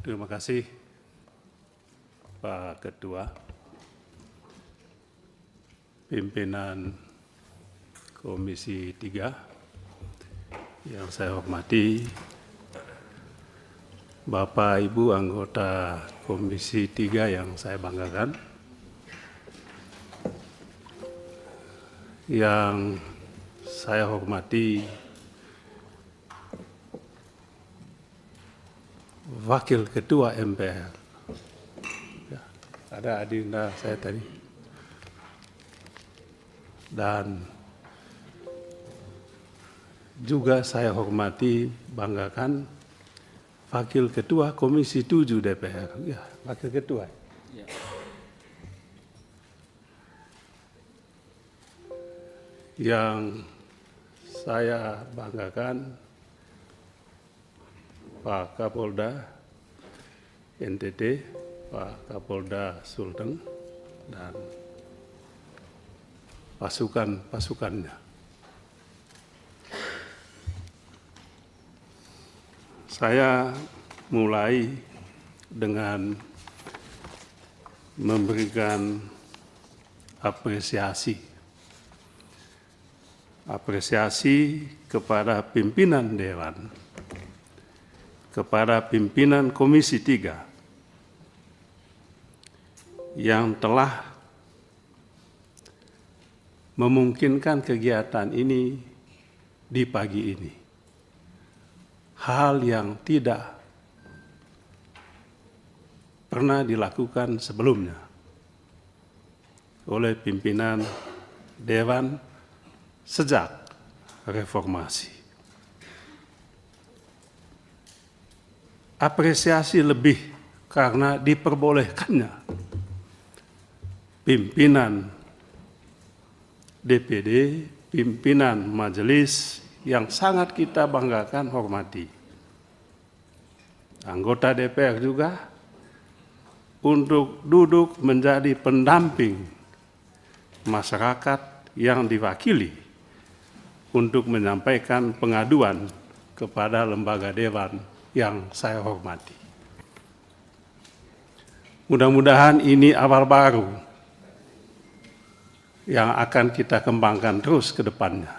Terima kasih Pak Ketua, pimpinan Komisi 3 yang saya hormati, Bapak Ibu anggota Komisi 3 yang saya banggakan, yang saya hormati Wakil Ketua MPR, ya, ada adinda saya tadi, dan juga saya hormati, banggakan Wakil Ketua Komisi 7 DPR, ya, Wakil Ketua. Ya. Yang saya banggakan Pak Kapolda NTT, Pak Kapolda Sulteng, dan pasukan-pasukannya. Saya mulai dengan memberikan apresiasi kepada pimpinan Dewan, kepada pimpinan Komisi 3 yang telah memungkinkan kegiatan ini di pagi ini. Hal yang tidak pernah dilakukan sebelumnya oleh pimpinan Dewan sejak reformasi. Apresiasi lebih karena diperbolehkannya pimpinan DPD, pimpinan majelis yang sangat kita banggakan, hormati, anggota DPR juga, untuk duduk menjadi pendamping masyarakat yang diwakili untuk menyampaikan pengaduan kepada lembaga Dewan yang saya hormati. Mudah-mudahan ini awal baru yang akan kita kembangkan terus ke depannya.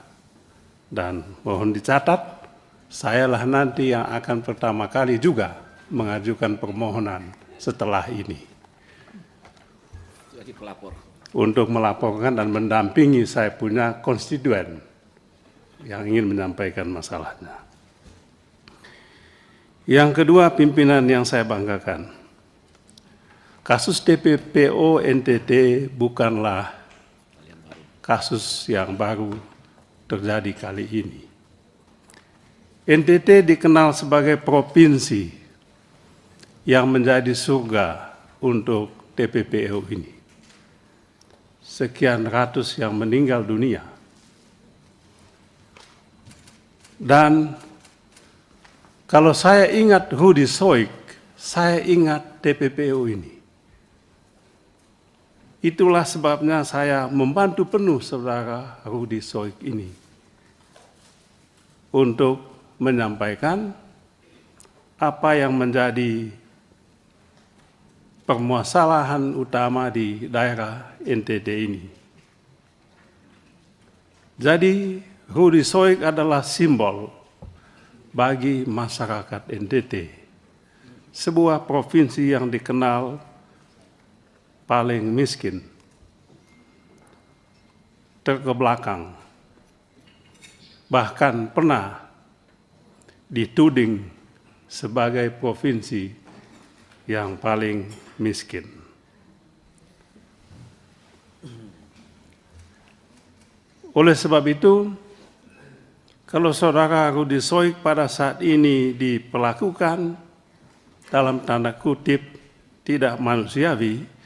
Dan mohon dicatat, sayalah nanti yang akan pertama kali juga mengajukan permohonan setelah ini. Jadi pelapor. Untuk melaporkan dan mendampingi saya punya konstituen yang ingin menyampaikan masalahnya. Yang kedua, pimpinan yang saya banggakan. Kasus TPPO NTT bukanlah kasus yang baru terjadi kali ini. NTT dikenal sebagai provinsi yang menjadi surga untuk TPPO ini. Sekian ratus yang meninggal dunia. Dan kalau saya ingat Rudi Soik, saya ingat TPPO ini. Itulah sebabnya saya membantu penuh saudara Rudi Soik ini untuk menyampaikan apa yang menjadi permasalahan utama di daerah NTT ini. Jadi Rudi Soik adalah simbol bagi masyarakat NTT, sebuah provinsi yang dikenal paling miskin, terkebelakang, bahkan pernah dituding sebagai provinsi yang paling miskin. Oleh sebab itu, kalau saudara Rudi Soik pada saat ini diperlakukan dalam tanda kutip tidak manusiawi,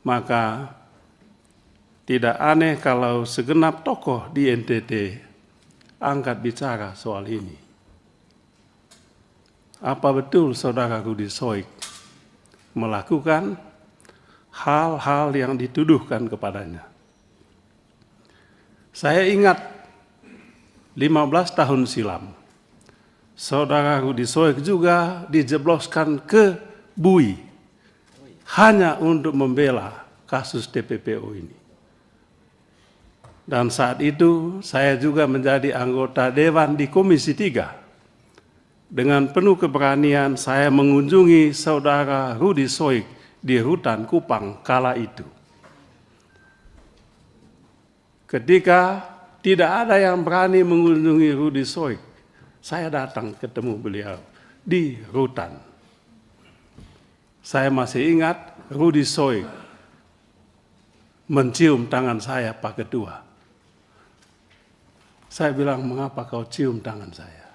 maka tidak aneh kalau segenap tokoh di NTT angkat bicara soal ini. Apa betul saudara Rudi Soik melakukan hal-hal yang dituduhkan kepadanya? Saya ingat 15 tahun silam, saudara Rudi Soik juga dijebloskan ke Bui hanya untuk membela kasus TPPO ini. Dan saat itu saya juga menjadi anggota Dewan di Komisi 3. Dengan penuh keberanian saya mengunjungi saudara Rudy Soik di Rutan Kupang kala itu. Ketika tidak ada yang berani mengunjungi Rudy Soik, saya datang ketemu beliau di Rutan. Saya masih ingat Rudy Soik mencium tangan saya, Pak Ketua. Saya bilang, mengapa kau cium tangan saya?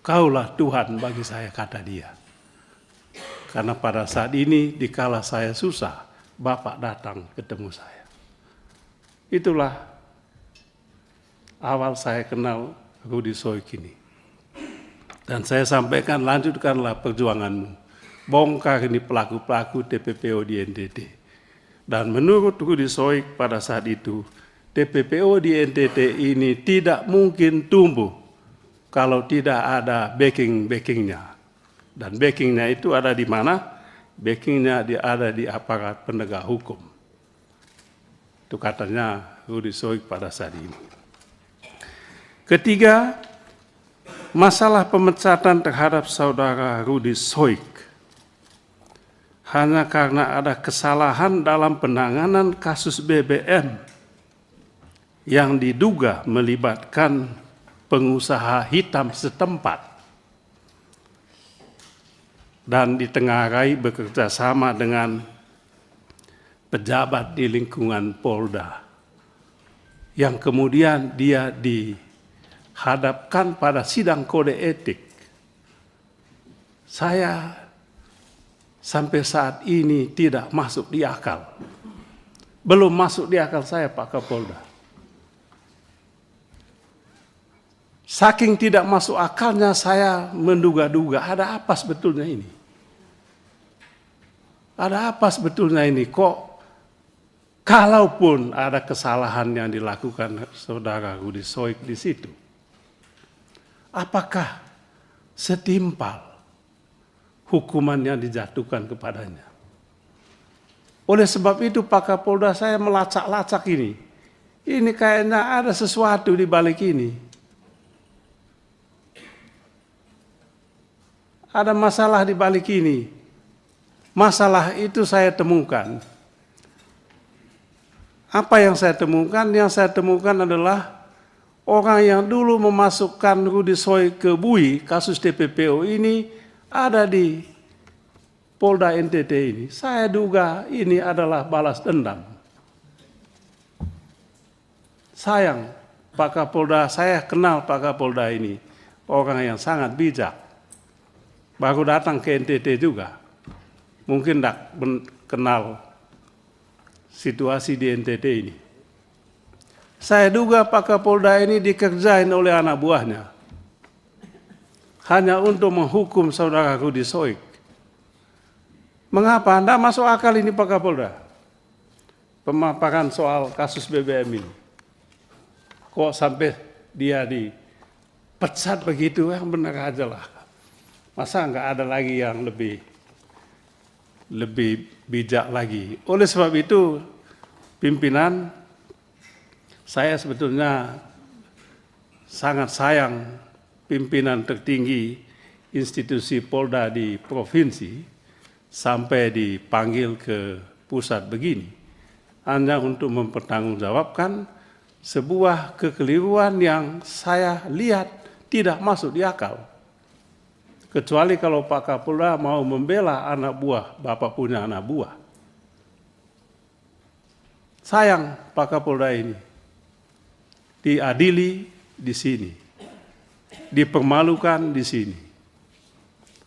Kaulah Tuhan bagi saya, kata dia. Karena pada saat ini, dikala saya susah, Bapak datang ketemu saya. Itulah awal saya kenal Rudy Soik ini. Dan saya sampaikan, lanjutkanlah perjuanganmu. Bongkar ini pelaku-pelaku TPPO di NTT. Dan menurut Rudy Soik pada saat itu, TPPO di NTT ini tidak mungkin tumbuh kalau tidak ada backing-backingnya. Dan backingnya itu ada di mana? Backingnya ada di aparat penegak hukum. Itu katanya Rudy Soik pada saat ini. Ketiga, masalah pemecatan terhadap saudara Rudy Soik. Hanya karena ada kesalahan dalam penanganan kasus BBM yang diduga melibatkan pengusaha hitam setempat dan ditengarai bekerja sama dengan pejabat di lingkungan Polda yang kemudian dia dihadapkan pada sidang kode etik. Saya sampai saat ini tidak masuk di akal. Belum masuk di akal saya, Pak Kapolda. Saking tidak masuk akalnya saya menduga-duga ada apa sebetulnya ini? Ada apa sebetulnya ini? Kok kalaupun ada kesalahan yang dilakukan saudara Rudy Soik di situ, apakah setimpal hukuman yang dijatuhkan kepadanya? Oleh sebab itu Pak Kapolda, saya melacak-lacak ini. Ini kayaknya ada sesuatu di balik ini. Ada masalah di balik ini. Masalah itu saya temukan. Apa yang saya temukan? Yang saya temukan adalah orang yang dulu memasukkan Rudy Soik ke Bui, kasus TPPO ini ada di Polda NTT ini. Saya duga ini adalah balas dendam. Sayang, Pak Kapolda, saya kenal Pak Kapolda ini. Orang yang sangat bijak. Baru datang ke NTT juga. Mungkin tidak kenal situasi di NTT ini. Saya duga Pak Kapolda ini dikerjain oleh anak buahnya. Hanya untuk menghukum saudara Rudy Soik. Mengapa? Tidak masuk akal ini Pak Kapolda. Pemaparan soal kasus BBM ini. Kok sampai dia dipecat begitu? Yang benar aja lah. Masa nggak ada lagi yang lebih bijak lagi. Oleh sebab itu, pimpinan, saya sebetulnya sangat sayang pimpinan tertinggi institusi Polda di provinsi sampai dipanggil ke pusat begini. Hanya untuk mempertanggungjawabkan sebuah kekeliruan yang saya lihat tidak masuk di akal. Kecuali kalau Pak Kapolda mau membela anak buah, Bapak punya anak buah. Sayang Pak Kapolda ini diadili di sini, dipermalukan di sini.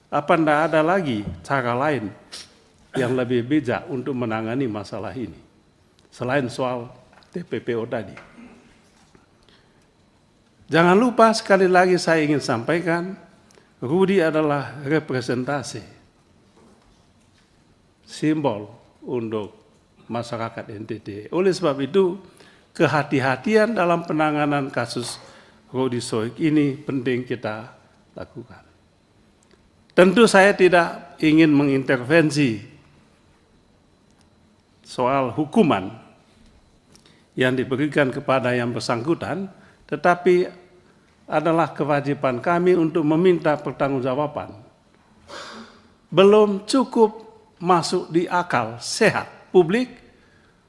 Apa tidak ada lagi cara lain yang lebih bijak untuk menangani masalah ini selain soal TPPO tadi? Jangan lupa sekali lagi saya ingin sampaikan, Rudy adalah representasi, simbol untuk masyarakat NTT. Oleh sebab itu, kehati-hatian dalam penanganan kasus Rudy Soik ini penting kita lakukan. Tentu saya tidak ingin mengintervensi soal hukuman yang diberikan kepada yang bersangkutan, tetapi adalah kewajiban kami untuk meminta pertanggungjawaban. Belum cukup masuk di akal sehat publik,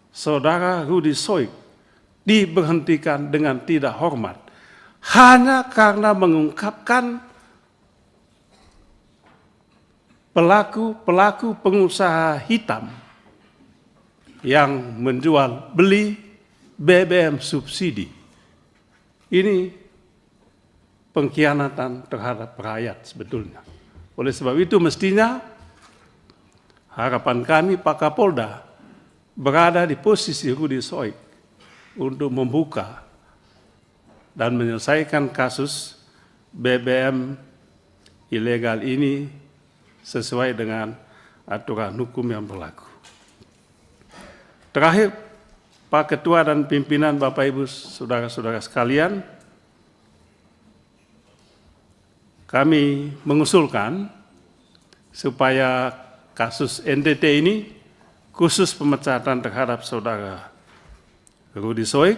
Saudara Rudy Soik diberhentikan dengan tidak hormat hanya karena mengungkapkan pelaku pengusaha hitam yang menjual beli BBM subsidi. Ini pengkhianatan terhadap rakyat sebetulnya. Oleh sebab itu mestinya harapan kami Pak Kapolda berada di posisi Rudy Soik untuk membuka dan menyelesaikan kasus BBM ilegal ini sesuai dengan aturan hukum yang berlaku. Terakhir, Pak Ketua dan pimpinan Bapak Ibu Saudara-saudara sekalian, kami mengusulkan supaya kasus NTT ini, khusus pemecatan terhadap Saudara Rudy Soik,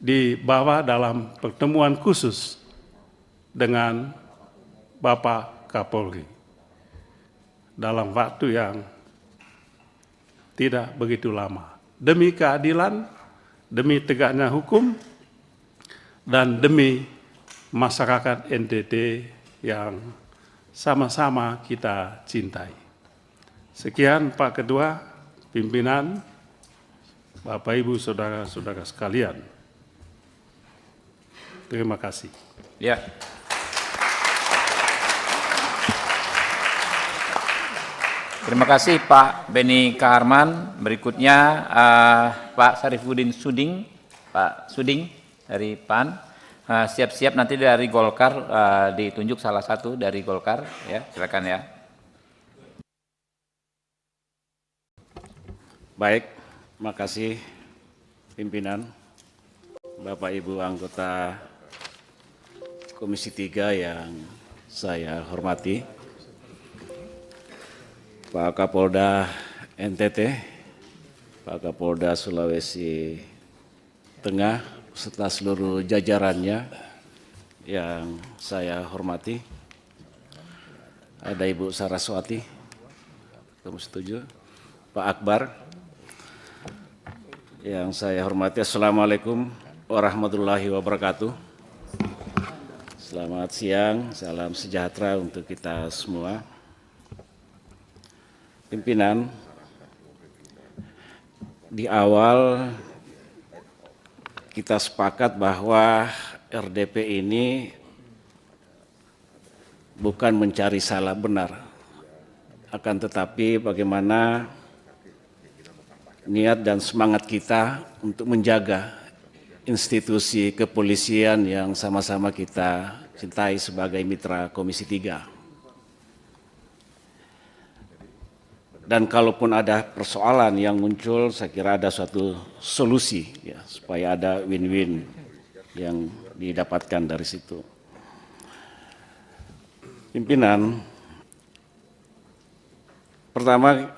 dibawa dalam pertemuan khusus dengan Bapak Kapolri dalam waktu yang tidak begitu lama, demi keadilan, demi tegaknya hukum, dan demi masyarakat NTT yang sama-sama kita cintai. Sekian Pak Ketua, pimpinan, Bapak Ibu Saudara-saudara sekalian. Terima kasih. Ya. Terima kasih Pak Beni Kaharman. Berikutnya Pak Syarifuddin Suding, Pak Suding dari PAN. Siap-siap nanti dari Golkar ditunjuk salah satu dari Golkar, ya silakan ya. Baik, makasih pimpinan, Bapak Ibu anggota Komisi 3 yang saya hormati, Pak Kapolda NTT, Pak Kapolda Sulawesi Tengah, serta seluruh jajarannya yang saya hormati. Ada Ibu Saraswati, Komisi 7, Pak Akbar, yang saya hormati. Assalamualaikum warahmatullahi wabarakatuh. Selamat siang, salam sejahtera untuk kita semua. Pimpinan, di awal kita sepakat bahwa RDP ini bukan mencari salah benar, akan tetapi bagaimana niat dan semangat kita untuk menjaga institusi kepolisian yang sama-sama kita cintai sebagai mitra Komisi 3. Dan kalaupun ada persoalan yang muncul, saya kira ada suatu solusi ya, supaya ada win-win yang didapatkan dari situ. Pimpinan, pertama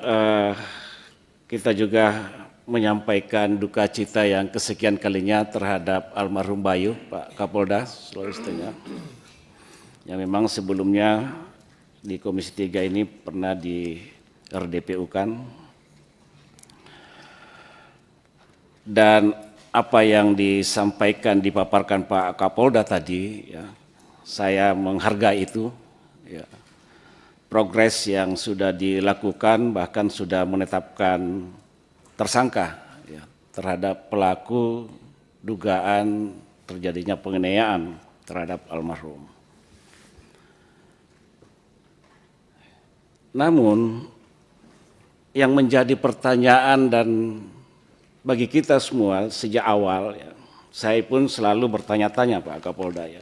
kita juga menyampaikan duka cita yang kesekian kalinya terhadap almarhum Bayu, Pak Kapolda Sulawesi Tengah, yang memang sebelumnya di Komisi 3 ini pernah di RDPU-kan, dan apa yang disampaikan, dipaparkan Pak Kapolda tadi, ya, saya menghargai itu, ya, progres yang sudah dilakukan, bahkan sudah menetapkan tersangka ya, terhadap pelaku dugaan terjadinya penganiayaan terhadap almarhum. Namun yang menjadi pertanyaan dan bagi kita semua sejak awal, ya, saya pun selalu bertanya-tanya Pak Kapolda, ya,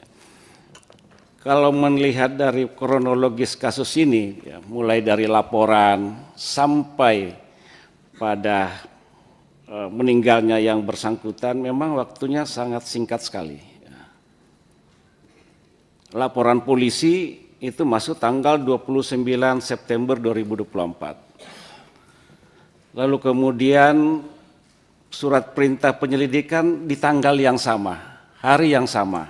kalau melihat dari kronologis kasus ini, ya, mulai dari laporan sampai pada meninggalnya yang bersangkutan, memang waktunya sangat singkat sekali. Ya. Laporan polisi itu masuk tanggal 29 September 2024. Lalu kemudian surat perintah penyelidikan di tanggal yang sama, hari yang sama.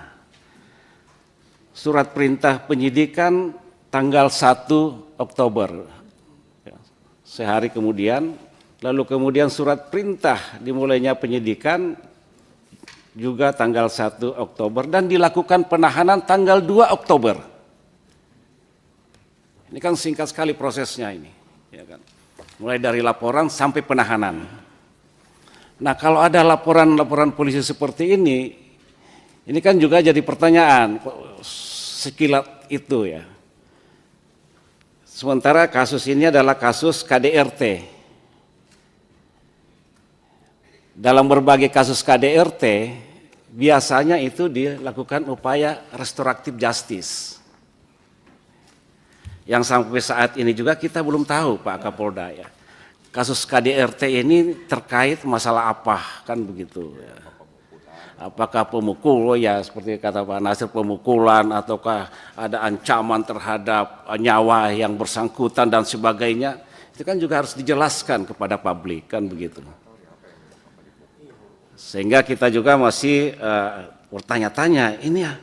Surat perintah penyidikan tanggal 1 Oktober, sehari kemudian. Lalu kemudian surat perintah dimulainya penyidikan juga tanggal 1 Oktober dan dilakukan penahanan tanggal 2 Oktober. Ini kan singkat sekali prosesnya ini, ya kan? Mulai dari laporan sampai penahanan. Nah, kalau ada laporan-laporan polisi seperti ini kan juga jadi pertanyaan sekilat itu ya. Sementara kasus ini adalah kasus KDRT. Dalam berbagai kasus KDRT, biasanya itu dilakukan upaya restoratif justice. Yang sampai saat ini juga kita belum tahu Pak Kapolda ya. Kasus KDRT ini terkait masalah apa, kan begitu ya. Apakah pemukul, ya seperti kata Pak Nasir, pemukulan, ataukah ada ancaman terhadap nyawa yang bersangkutan dan sebagainya. Itu kan juga harus dijelaskan kepada publik, kan begitu. Sehingga kita juga masih bertanya-tanya, ini ya,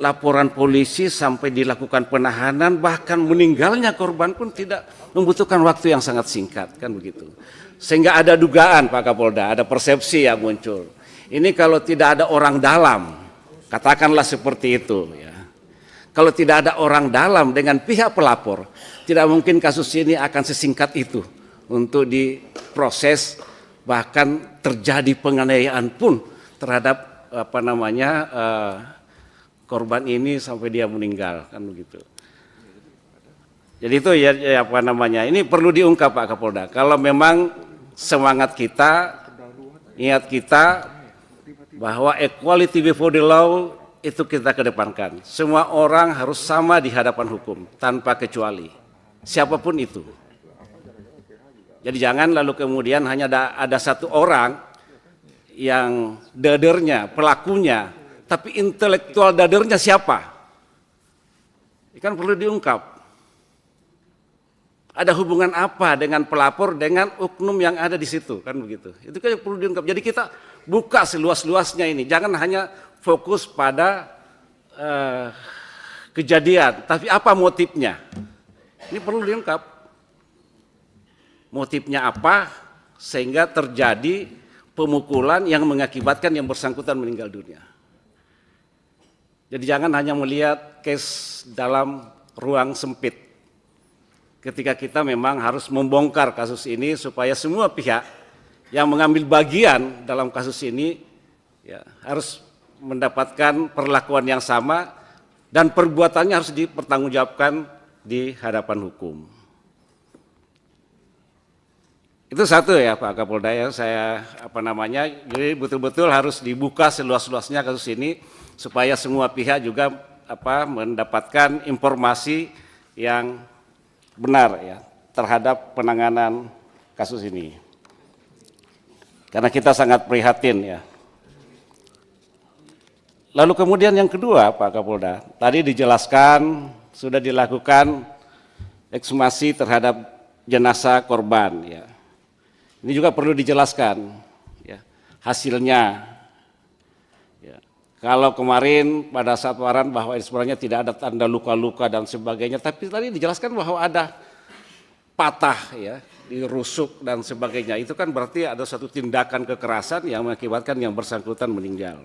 laporan polisi sampai dilakukan penahanan, bahkan meninggalnya korban pun tidak membutuhkan waktu yang sangat singkat, kan begitu. Sehingga ada dugaan Pak Kapolda, ada persepsi yang muncul. Ini kalau tidak ada orang dalam, katakanlah seperti itu ya. Kalau tidak ada orang dalam dengan pihak pelapor, tidak mungkin kasus ini akan sesingkat itu untuk diproses, bahkan terjadi penganiayaan pun terhadap korban ini sampai dia meninggal, kan begitu. Jadi itu ya ini perlu diungkap Pak Kapolda. Kalau memang semangat kita, niat kita bahwa equality before the law itu kita kedepankan. Semua orang harus sama di hadapan hukum tanpa kecuali, siapapun itu. Jadi jangan lalu kemudian hanya ada satu orang yang dadernya, pelakunya, tapi intelektual dadernya siapa? Ini kan perlu diungkap. Ada hubungan apa dengan pelapor dengan oknum yang ada di situ, kan begitu. Itu kan perlu diungkap. Jadi kita buka seluas-luasnya ini. Jangan hanya fokus pada kejadian, tapi apa motifnya? Ini perlu diungkap. Motifnya apa sehingga terjadi pemukulan yang mengakibatkan yang bersangkutan meninggal dunia. Jadi jangan hanya melihat case dalam ruang sempit. Ketika kita memang harus membongkar kasus ini supaya semua pihak yang mengambil bagian dalam kasus ini ya, harus mendapatkan perlakuan yang sama dan perbuatannya harus dipertanggungjawabkan di hadapan hukum. Itu satu ya Pak Kapolda ya, jadi betul-betul harus dibuka seluas-luasnya kasus ini supaya semua pihak juga mendapatkan informasi yang benar ya terhadap penanganan kasus ini. Karena kita sangat prihatin ya. Lalu kemudian yang kedua Pak Kapolda, tadi dijelaskan sudah dilakukan ekshumasi terhadap jenazah korban ya. Ini juga perlu dijelaskan ya, hasilnya. Ya. Kalau kemarin pada saat waran bahwa sebenarnya tidak ada tanda luka-luka dan sebagainya, tapi tadi dijelaskan bahwa ada patah ya, dirusuk dan sebagainya. Itu kan berarti ada satu tindakan kekerasan yang mengakibatkan yang bersangkutan meninggal.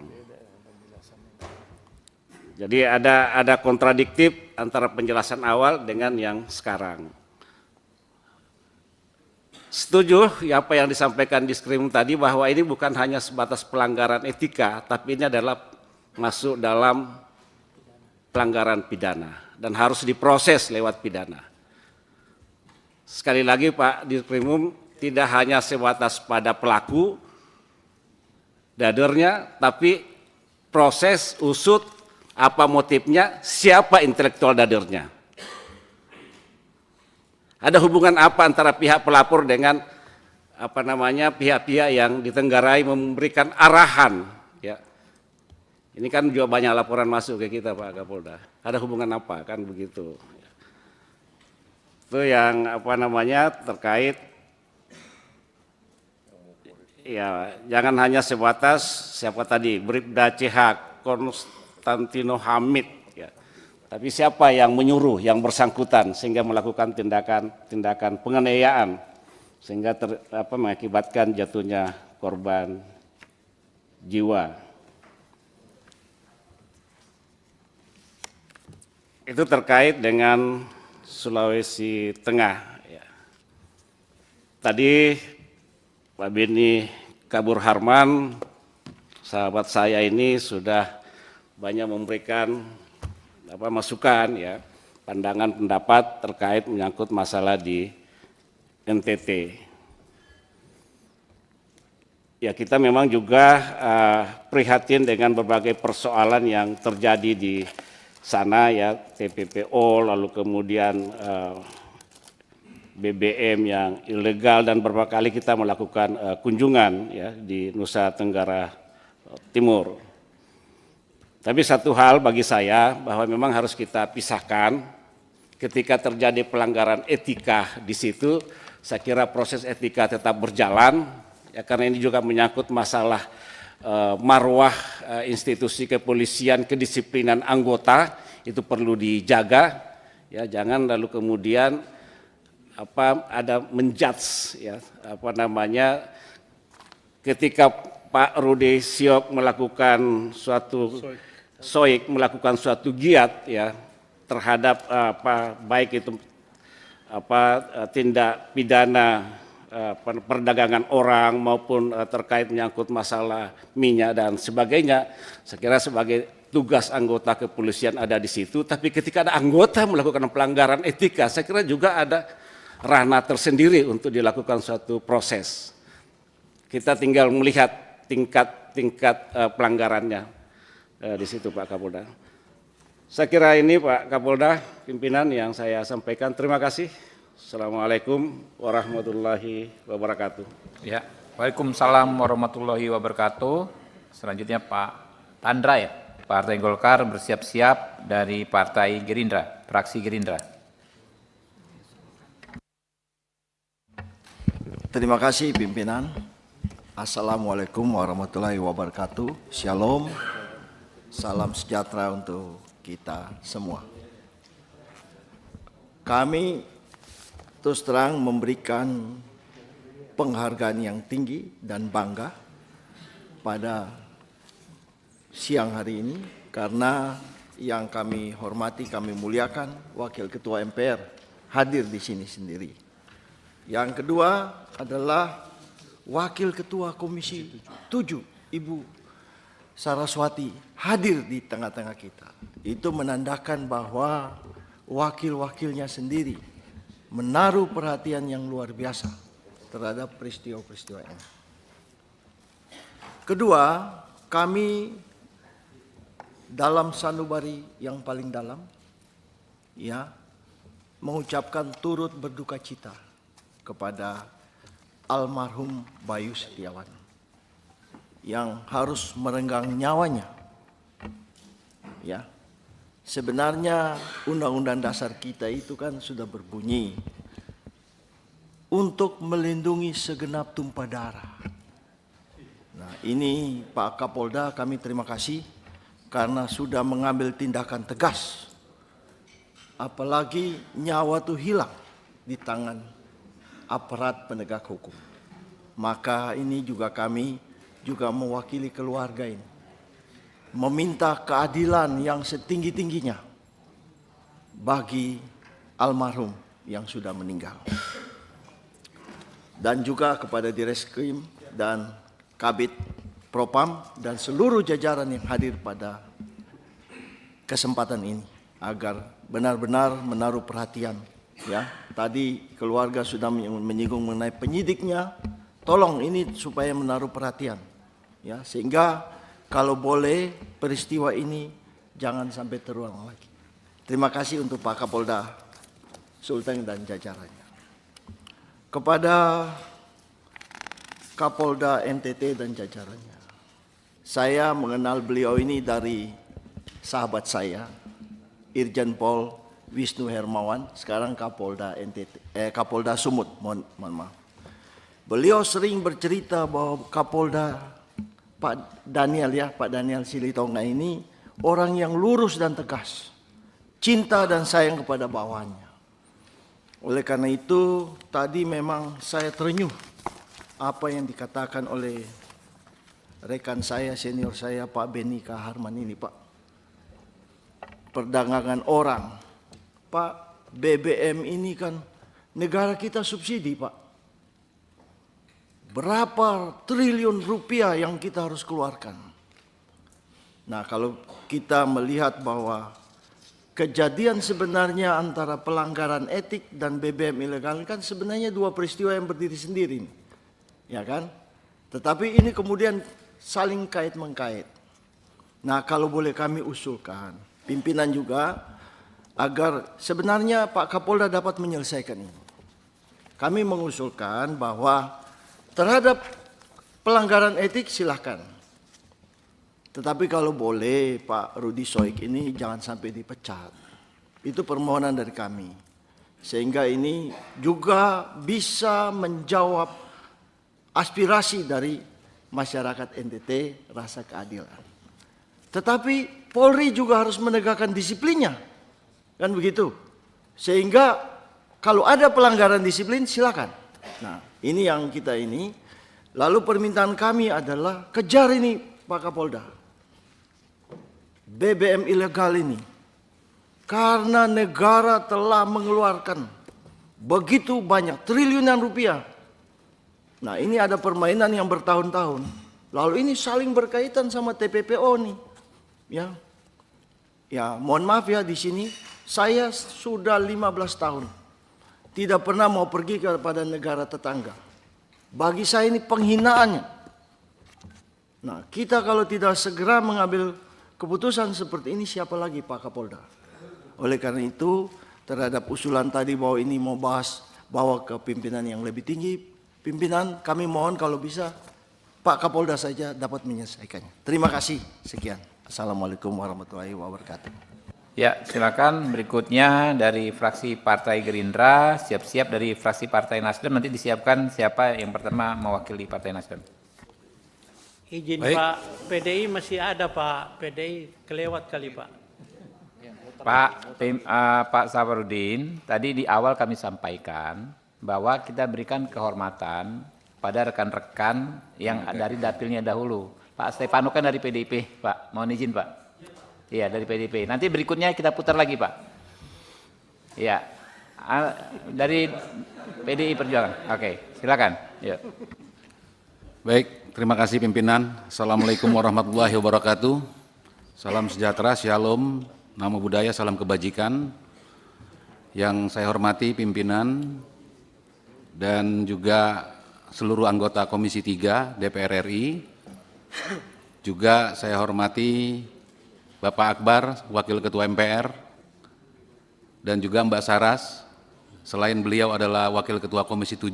Jadi ada kontradiktif antara penjelasan awal dengan yang sekarang. Setuju ya apa yang disampaikan di skrim tadi bahwa ini bukan hanya sebatas pelanggaran etika, tapi ini adalah masuk dalam pelanggaran pidana dan harus diproses lewat pidana. Sekali lagi Pak Diskrimum, tidak hanya sebatas pada pelaku, dadernya, tapi proses usut apa motifnya, siapa intelektual dadernya. Ada hubungan apa antara pihak pelapor dengan pihak-pihak yang ditenggarai memberikan arahan ya, Ini kan juga banyak laporan masuk ke kita Pak Kapolda. Ada hubungan apa kan begitu? Itu yang apa namanya terkait ya jangan hanya sebatas siapa tadi Bribda CH Konstantino Hamid ya. Tapi siapa yang menyuruh yang bersangkutan sehingga melakukan tindakan penganiayaan sehingga mengakibatkan jatuhnya korban jiwa. Itu terkait dengan Sulawesi Tengah. Ya. Tadi Pak Beni Kabur Harman, sahabat saya ini sudah banyak memberikan masukan, ya, pandangan pendapat terkait menyangkut masalah di NTT. Ya kita memang juga prihatin dengan berbagai persoalan yang terjadi di sana ya, TPPO, lalu kemudian BBM yang ilegal dan beberapa kali kita melakukan kunjungan ya di Nusa Tenggara Timur. Tapi satu hal bagi saya bahwa memang harus kita pisahkan ketika terjadi pelanggaran etika di situ, saya kira proses etika tetap berjalan ya karena ini juga menyangkut masalah marwah institusi kepolisian, kedisiplinan anggota itu perlu dijaga ya, jangan lalu kemudian ada menjudge ya ketika Pak Rudy Siop melakukan suatu giat ya terhadap baik itu tindak pidana perdagangan orang maupun terkait menyangkut masalah minyak dan sebagainya. Saya kira sebagai tugas anggota kepolisian ada di situ, tapi ketika ada anggota melakukan pelanggaran etika, saya kira juga ada ranah tersendiri untuk dilakukan suatu proses. Kita tinggal melihat tingkat pelanggarannya di situ Pak Kapolda. Saya kira ini Pak Kapolda, pimpinan yang saya sampaikan. Terima kasih. Assalamualaikum warahmatullahi wabarakatuh. Ya, Waalaikumsalam warahmatullahi wabarakatuh. Selanjutnya Pak Tandra ya, Partai Golkar bersiap-siap dari Partai Gerindra, fraksi Gerindra. Terima kasih pimpinan. Assalamualaikum warahmatullahi wabarakatuh. Shalom, salam sejahtera untuk kita semua. Kami terus terang memberikan penghargaan yang tinggi dan bangga pada siang hari ini karena yang kami hormati, kami muliakan Wakil Ketua MPR hadir di sini sendiri. Yang kedua adalah Wakil Ketua Komisi 7 Ibu Saraswati hadir di tengah-tengah kita. Itu menandakan bahwa wakil-wakilnya sendiri menaruh perhatian yang luar biasa terhadap peristiwa-peristiwa ini. Kedua, kami dalam sanubari yang paling dalam ya mengucapkan turut berduka cita kepada almarhum Bayu Setiawan yang harus merenggang nyawanya. Ya. Sebenarnya Undang-Undang Dasar kita itu kan sudah berbunyi untuk melindungi segenap tumpah darah. Nah, ini Pak Kapolda kami terima kasih karena sudah mengambil tindakan tegas. Apalagi nyawa itu hilang di tangan aparat penegak hukum. Maka ini juga kami juga mewakili keluarga ini meminta keadilan yang setinggi-tingginya bagi almarhum yang sudah meninggal. Dan juga kepada Direskrim dan Kabid Propam dan seluruh jajaran yang hadir pada kesempatan ini agar benar-benar menaruh perhatian. Ya, tadi keluarga sudah menyinggung mengenai penyidiknya. Tolong ini supaya menaruh perhatian. Ya, sehingga kalau boleh peristiwa ini jangan sampai terulang lagi. Terima kasih untuk Pak Kapolda Sulteng dan jajarannya. Kepada Kapolda NTT dan jajarannya, Saya mengenal beliau ini dari sahabat saya, Irjen Pol Wisnu Hermawan, sekarang Kapolda Kapolda Sumut, mohon maaf. Beliau sering bercerita bahwa Kapolda Pak Daniel Silitonga ini orang yang lurus dan tegas, cinta dan sayang kepada bawahannya. Oleh karena itu, tadi memang saya terenyuh apa yang dikatakan oleh rekan saya, senior saya, Pak Beni Kaharman ini, Pak. Perdagangan orang. Pak, BBM ini kan negara kita subsidi, Pak. Berapa triliun rupiah yang kita harus keluarkan? Nah, kalau kita melihat bahwa kejadian sebenarnya antara pelanggaran etik dan BBM ilegal kan sebenarnya dua peristiwa yang berdiri sendiri, ya kan? Tetapi ini kemudian saling kait-mengkait. Nah, kalau boleh kami usulkan, pimpinan juga, agar sebenarnya Pak Kapolda dapat menyelesaikan ini. Kami mengusulkan bahwa terhadap pelanggaran etik silahkan. Tetapi kalau boleh Pak Rudi Soik ini jangan sampai dipecat. Itu permohonan dari kami. Sehingga ini juga bisa menjawab aspirasi dari masyarakat NTT, rasa keadilan. Tetapi Polri juga harus menegakkan disiplinnya. Kan begitu. Sehingga kalau ada pelanggaran disiplin silakan. Nah, ini yang kita ini. Lalu permintaan kami adalah kejar ini Pak Kapolda. BBM ilegal ini. Karena negara telah mengeluarkan begitu banyak triliunan rupiah. Nah, ini ada permainan yang bertahun-tahun. Lalu ini saling berkaitan sama TPPO nih. Ya, mohon maaf ya di sini saya sudah 15 tahun tidak pernah mau pergi kepada negara tetangga. Bagi saya ini penghinaannya. Nah, kita kalau tidak segera mengambil keputusan seperti ini, siapa lagi Pak Kapolda? Oleh karena itu, terhadap usulan tadi bahwa ini mau bawa ke pimpinan yang lebih tinggi, pimpinan kami mohon kalau bisa Pak Kapolda saja dapat menyelesaikannya. Terima kasih. Sekian. Assalamualaikum warahmatullahi wabarakatuh. Ya, silakan berikutnya dari fraksi Partai Gerindra, siap-siap dari fraksi Partai Nasdem, nanti disiapkan siapa yang pertama mewakili Partai Nasdem. Izin Baik. Pak, PDI masih ada Pak, PDI kelewat kali Pak. Pak Safarudin, tadi di awal kami sampaikan bahwa kita berikan kehormatan pada rekan-rekan yang dari dapilnya dahulu. Pak Stefano kan dari PDIP, Pak. Mohon izin, Pak. Iya, dari PDIP. Nanti berikutnya kita putar lagi, Pak. Iya. Dari PDI Perjuangan. Oke, silakan. Yuk. Baik, terima kasih pimpinan. Assalamualaikum warahmatullahi wabarakatuh. Salam sejahtera, shalom, namo buddhaya, salam kebajikan. Yang saya hormati pimpinan dan juga seluruh anggota Komisi 3 DPR RI. Juga saya hormati Bapak Akbar, Wakil Ketua MPR, dan juga Mbak Saras. Selain beliau adalah Wakil Ketua Komisi 7,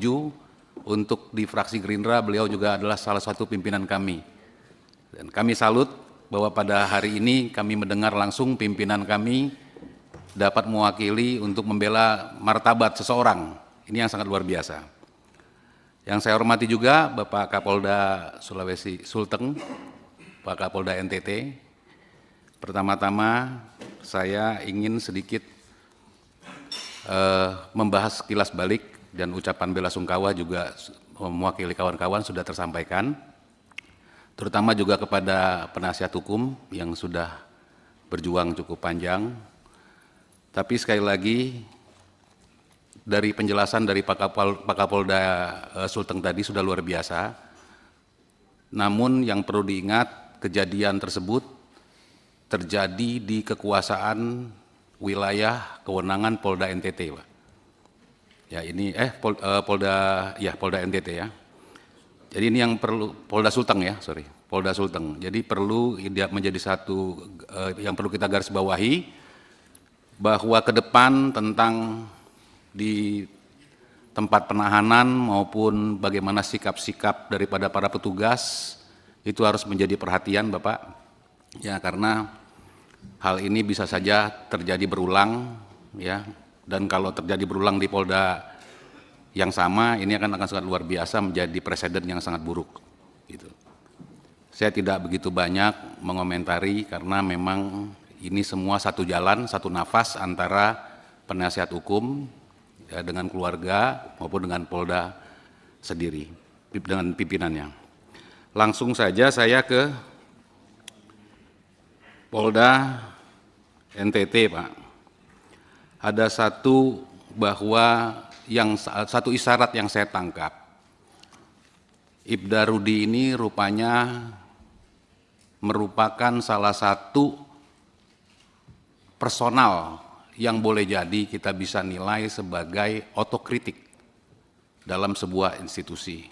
untuk di fraksi Gerindra beliau juga adalah salah satu pimpinan kami. Dan kami salut bahwa pada hari ini kami mendengar langsung pimpinan kami dapat mewakili untuk membela martabat seseorang. Ini yang sangat luar biasa. Yang saya hormati juga Bapak Kapolda Sulawesi Sulteng, Pak Kapolda NTT. Pertama-tama saya ingin sedikit membahas kilas balik dan ucapan bela sungkawa juga mewakili kawan-kawan sudah tersampaikan. Terutama juga kepada penasihat hukum yang sudah berjuang cukup panjang. Tapi sekali lagi, dari penjelasan dari Pak Kapolda Sulteng tadi sudah luar biasa. Namun yang perlu diingat, kejadian tersebut terjadi di kekuasaan wilayah kewenangan Polda NTT, Pak. Ya ini Polda NTT ya. Jadi ini yang perlu Polda Sulteng ya, Polda Sulteng. Jadi perlu menjadi satu yang perlu kita garis bawahi bahwa ke depan tentang di tempat penahanan maupun bagaimana sikap-sikap daripada para petugas itu harus menjadi perhatian Bapak, ya karena hal ini bisa saja terjadi berulang, ya, dan kalau terjadi berulang di Polda yang sama, ini akan sangat luar biasa, menjadi presiden yang sangat buruk. Gitu. Saya tidak begitu banyak mengomentari karena memang ini semua satu jalan, satu nafas antara penasihat hukum ya, dengan keluarga maupun dengan Polda sendiri, dengan pimpinannya. Langsung saja saya ke Polda NTT, Pak. Ada satu satu isyarat yang saya tangkap. Ibda Rudi ini rupanya merupakan salah satu personal yang boleh jadi kita bisa nilai sebagai otokritik dalam sebuah institusi.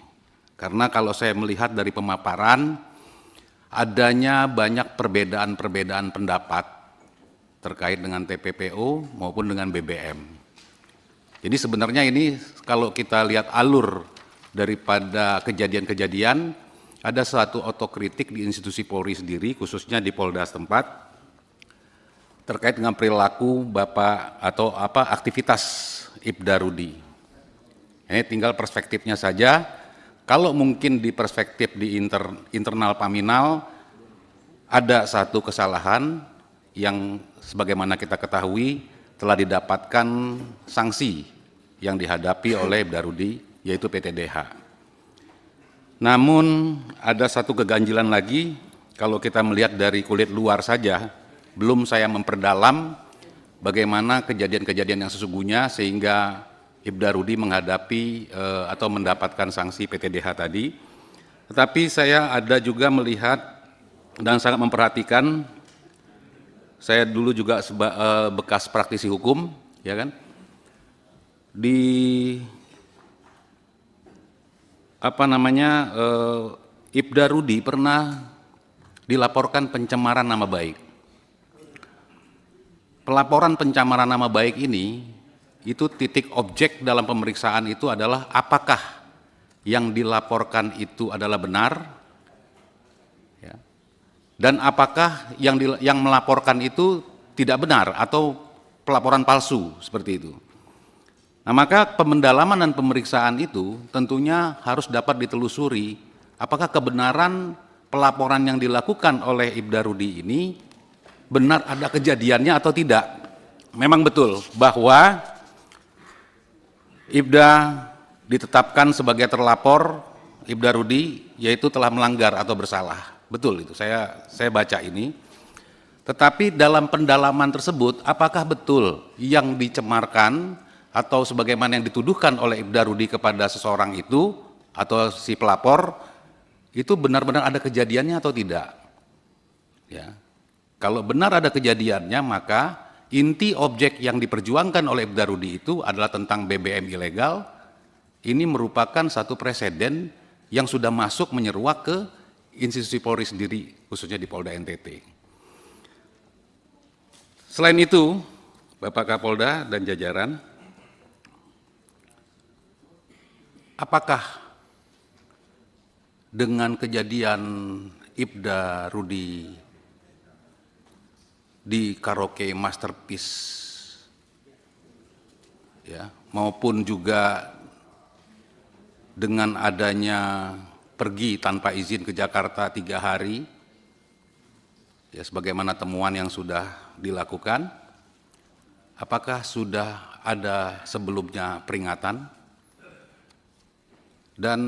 Karena kalau saya melihat dari pemaparan, adanya banyak perbedaan-perbedaan pendapat terkait dengan TPPO maupun dengan BBM. Jadi sebenarnya ini kalau kita lihat alur daripada kejadian-kejadian, ada suatu otokritik di institusi Polri sendiri, khususnya di Polda setempat, terkait dengan perilaku Bapak atau aktivitas Ibda Rudi. Ini tinggal perspektifnya saja. Kalau mungkin di perspektif di internal Paminal ada satu kesalahan yang sebagaimana kita ketahui telah didapatkan sanksi yang dihadapi oleh Ibda Rudi, yaitu PTDH. Namun ada satu keganjilan lagi, kalau kita melihat dari kulit luar saja, belum saya memperdalam bagaimana kejadian-kejadian yang sesungguhnya sehingga Ibda Rudi menghadapi atau mendapatkan sanksi PTDH tadi. Tetapi saya ada juga melihat dan sangat memperhatikan, saya dulu juga bekas praktisi hukum, ya kan, di Ibda Rudi pernah dilaporkan pencemaran nama baik. Pelaporan pencemaran nama baik ini, itu titik objek dalam pemeriksaan itu adalah apakah yang dilaporkan itu adalah benar, ya, dan apakah yang melaporkan itu tidak benar atau pelaporan palsu seperti itu. Nah, maka pendalaman dan pemeriksaan itu tentunya harus dapat ditelusuri apakah kebenaran pelaporan yang dilakukan oleh Ibda Rudi ini benar ada kejadiannya atau tidak. Memang betul bahwa Ibda ditetapkan sebagai terlapor, Ibda Rudi, yaitu telah melanggar atau bersalah. Betul itu, saya baca ini. Tetapi dalam pendalaman tersebut, apakah betul yang dicemarkan atau sebagaimana yang dituduhkan oleh Ibda Rudi kepada seseorang itu, atau si pelapor, itu benar-benar ada kejadiannya atau tidak? Ya. Kalau benar ada kejadiannya, maka inti objek yang diperjuangkan oleh Ibda Rudi itu adalah tentang BBM ilegal. Ini merupakan satu presiden yang sudah masuk menyeruak ke institusi Polri sendiri, khususnya di Polda NTT. Selain itu, Bapak Kapolda dan jajaran, apakah dengan kejadian Ibda Rudi di karaoke Masterpiece, ya, maupun juga dengan adanya pergi tanpa izin ke Jakarta 3 hari, ya, sebagaimana temuan yang sudah dilakukan, apakah sudah ada sebelumnya peringatan, dan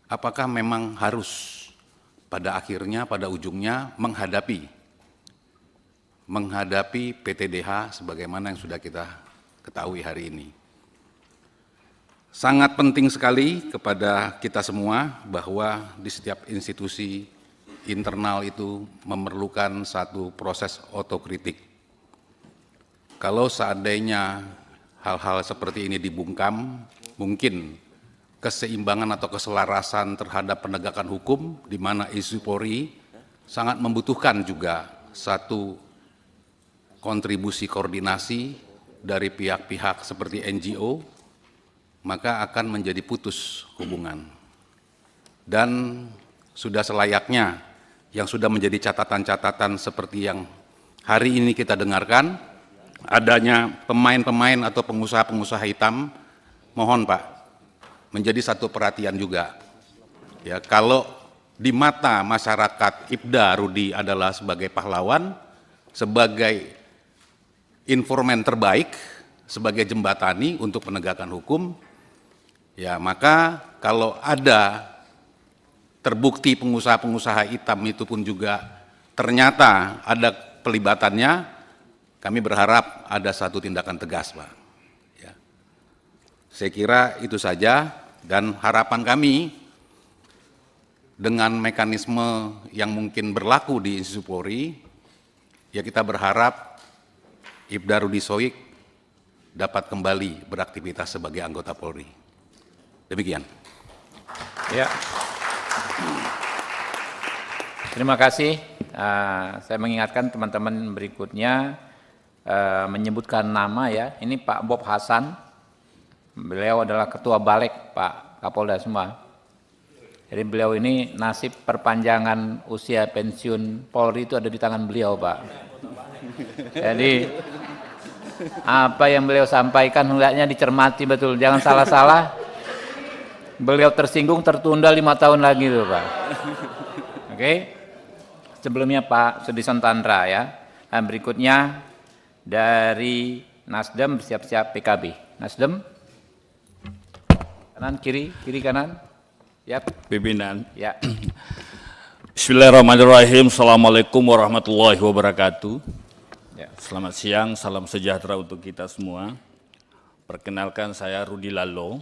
apakah memang harus pada akhirnya, pada ujungnya menghadapi PTDH sebagaimana yang sudah kita ketahui hari ini. Sangat penting sekali kepada kita semua bahwa di setiap institusi internal itu memerlukan satu proses otokritik. Kalau seandainya hal-hal seperti ini dibungkam, mungkin keseimbangan atau keselarasan terhadap penegakan hukum, di mana institusi Polri sangat membutuhkan juga satu kontribusi koordinasi dari pihak-pihak seperti NGO, maka akan menjadi putus hubungan. Dan sudah selayaknya yang sudah menjadi catatan-catatan seperti yang hari ini kita dengarkan, adanya pemain-pemain atau pengusaha-pengusaha hitam, mohon Pak, menjadi satu perhatian juga. Ya, kalau di mata masyarakat Ibda Rudi adalah sebagai pahlawan, sebagai informan terbaik, sebagai jembatani untuk penegakan hukum, ya maka kalau ada terbukti pengusaha-pengusaha hitam itu pun juga ternyata ada pelibatannya, kami berharap ada satu tindakan tegas, Pak. Ya. Saya kira itu saja, dan harapan kami dengan mekanisme yang mungkin berlaku di institusi Polri, ya kita berharap Ibda Rudi Soik dapat kembali beraktivitas sebagai anggota Polri. Demikian. Ya. Terima kasih. Saya mengingatkan teman-teman berikutnya menyebutkan nama ya. Ini Pak Bob Hasan. Beliau adalah Ketua Balik Pak Kapolda semua. Jadi beliau ini nasib perpanjangan usia pensiun Polri itu ada di tangan beliau, Pak. Jadi apa yang beliau sampaikan hendaknya dicermati betul, jangan salah-salah. Beliau tersinggung tertunda 5 tahun lagi tuh, Pak. Oke. Sebelumnya Pak Sudison Tandra ya. Dan berikutnya dari Nasdem siap-siap PKB. Nasdem. Kanan kiri, kiri kanan. Yap. Pimpinan. Ya. Bismillahirrahmanirrahim. Assalamualaikum warahmatullahi wabarakatuh. Ya. Selamat siang, salam sejahtera untuk kita semua. Perkenalkan saya Rudi Lalo,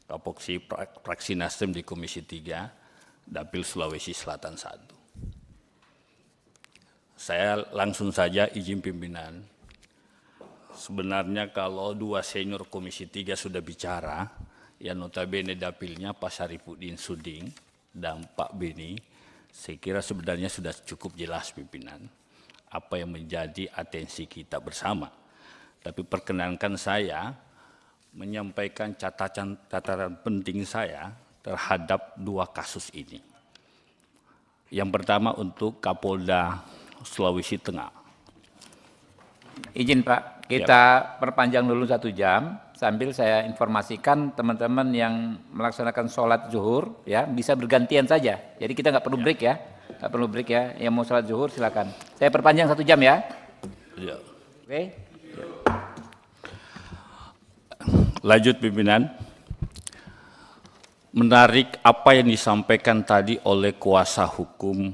Kapoksi Fraksi Nasdem di Komisi 3, Dapil Sulawesi Selatan 1. Saya langsung saja izin pimpinan. Sebenarnya kalau 2 senior Komisi 3 sudah bicara, ya notabene dapilnya Pak Syarifuddin Suding dan Pak Beni, saya kira sebenarnya sudah cukup jelas pimpinan apa yang menjadi atensi kita bersama. Tapi perkenankan saya menyampaikan catatan penting saya terhadap 2 kasus ini. Yang pertama untuk Kapolda Sulawesi Tengah. Izin Pak, kita perpanjang dulu 1 jam sambil saya informasikan teman-teman yang melaksanakan sholat zuhur ya bisa bergantian saja. Jadi kita nggak perlu break ya, nggak perlu break ya. Yang mau sholat zuhur silakan. Saya perpanjang 1 jam ya. Ya. Oke. Lanjut pimpinan. Menarik apa yang disampaikan tadi oleh kuasa hukum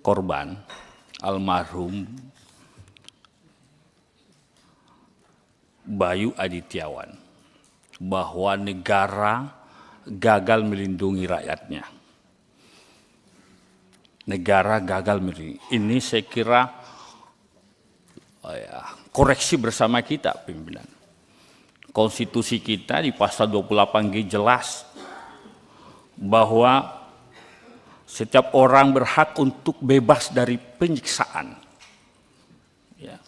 korban almarhum Bayu Adityawan, bahwa negara gagal melindungi rakyatnya. Negara gagal melindungi. Ini saya kira koreksi bersama kita pimpinan. Konstitusi kita di pasal 28G jelas bahwa setiap orang berhak untuk bebas dari penyiksaan. Ya.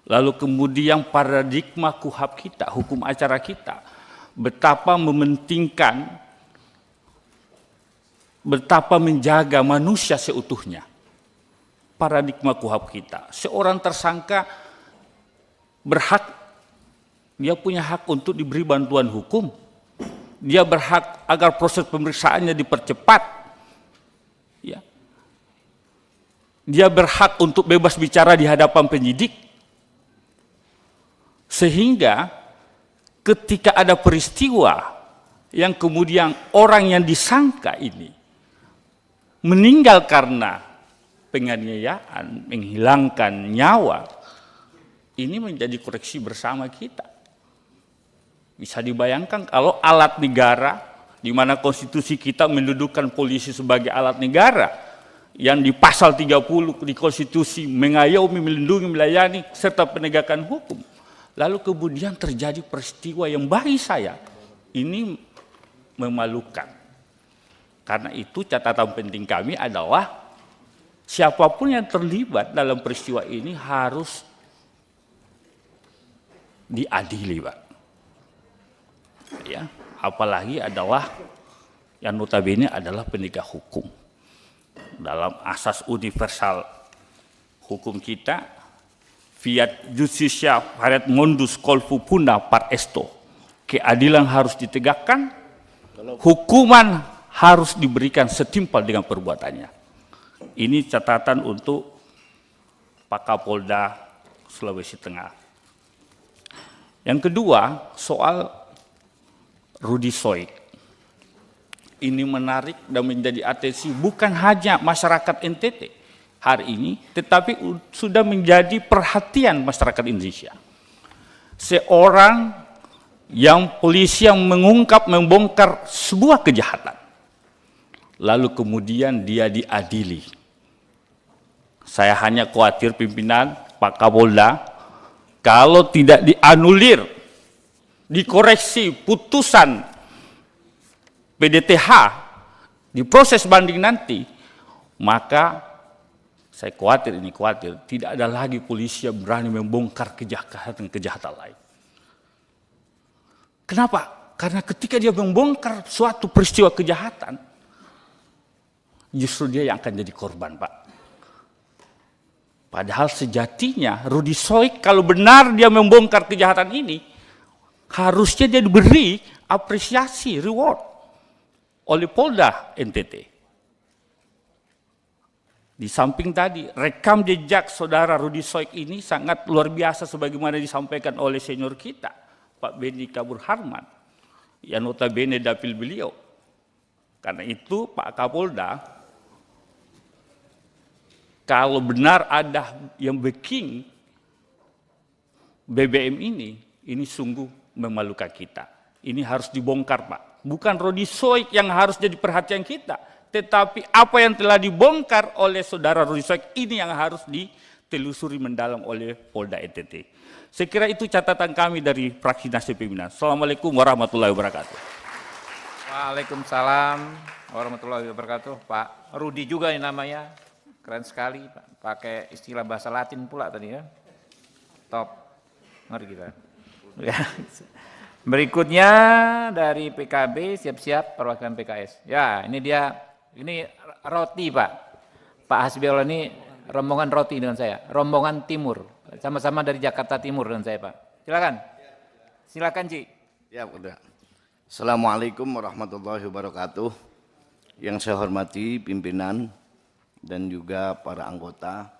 Lalu kemudian paradigma KUHAP kita, hukum acara kita, betapa mementingkan, betapa menjaga manusia seutuhnya. Paradigma KUHAP kita, seorang tersangka berhak, dia punya hak untuk diberi bantuan hukum, dia berhak agar proses pemeriksaannya dipercepat, ya. Dia berhak untuk bebas bicara di hadapan penyidik. Sehingga ketika ada peristiwa yang kemudian orang yang disangka ini meninggal karena penganiayaan, menghilangkan nyawa, ini menjadi koreksi bersama kita. Bisa dibayangkan kalau alat negara, di mana konstitusi kita mendudukan polisi sebagai alat negara, yang di pasal 30 di konstitusi mengayomi, melindungi, melayani, serta penegakan hukum. Lalu kemudian terjadi peristiwa yang bagi saya ini memalukan. Karena itu catatan penting kami adalah siapapun yang terlibat dalam peristiwa ini harus diadili, Pak. Ya, apalagi adalah yang notabene adalah penegak hukum. Dalam asas universal hukum kita, fiat justitia paret mondus colfu puna par esto, keadilan harus ditegakkan, hukuman harus diberikan setimpal dengan perbuatannya. Ini catatan untuk Pak Kapolda Sulawesi Tengah. Yang kedua, soal Rudy Soik. Ini menarik dan menjadi atensi bukan hanya masyarakat NTT hari ini, tetapi sudah menjadi perhatian masyarakat Indonesia. Seorang yang polisi yang mengungkap, membongkar sebuah kejahatan, lalu kemudian dia diadili. Saya hanya khawatir pimpinan Pak Kapolda, kalau tidak dianulir, dikoreksi putusan PDTH di proses banding nanti, maka saya khawatir tidak ada lagi polisi yang berani membongkar kejahatan lain. Kenapa? Karena ketika dia membongkar suatu peristiwa kejahatan, justru dia yang akan jadi korban, Pak. Padahal sejatinya Rudy Soik kalau benar dia membongkar kejahatan ini, harusnya dia diberi apresiasi, reward oleh Polda NTT. Di samping tadi, rekam jejak saudara Rudy Soik ini sangat luar biasa sebagaimana disampaikan oleh senior kita, Pak Benny Kabur Harman, yang notabene dapil beliau. Karena itu Pak Kapolda, kalau benar ada yang backing BBM ini sungguh memalukan kita. Ini harus dibongkar, Pak. Bukan Rudy Soik yang harus jadi perhatian kita, tetapi apa yang telah dibongkar oleh saudara Rudy Soik ini yang harus ditelusuri mendalam oleh Polda NTT. Saya kira itu catatan kami dari fraksi Nasdem Pimpinan. Assalamualaikum warahmatullahi wabarakatuh. Waalaikumsalam warahmatullahi wabarakatuh. Pak Rudy juga ini namanya, keren sekali Pak. Pakai istilah bahasa Latin pula tadi ya. Top, ngeri kita. Berikutnya dari PKB, siap-siap perwakilan PKS. Ya, ini dia, ini roti Pak. Pak Hasbiollah ini rombongan roti dengan saya, rombongan timur. Sama-sama dari Jakarta Timur dengan saya Pak. Silakan. Silakan Ci. Ya, udah. Assalamualaikum warahmatullahi wabarakatuh. Yang saya hormati pimpinan dan juga para anggota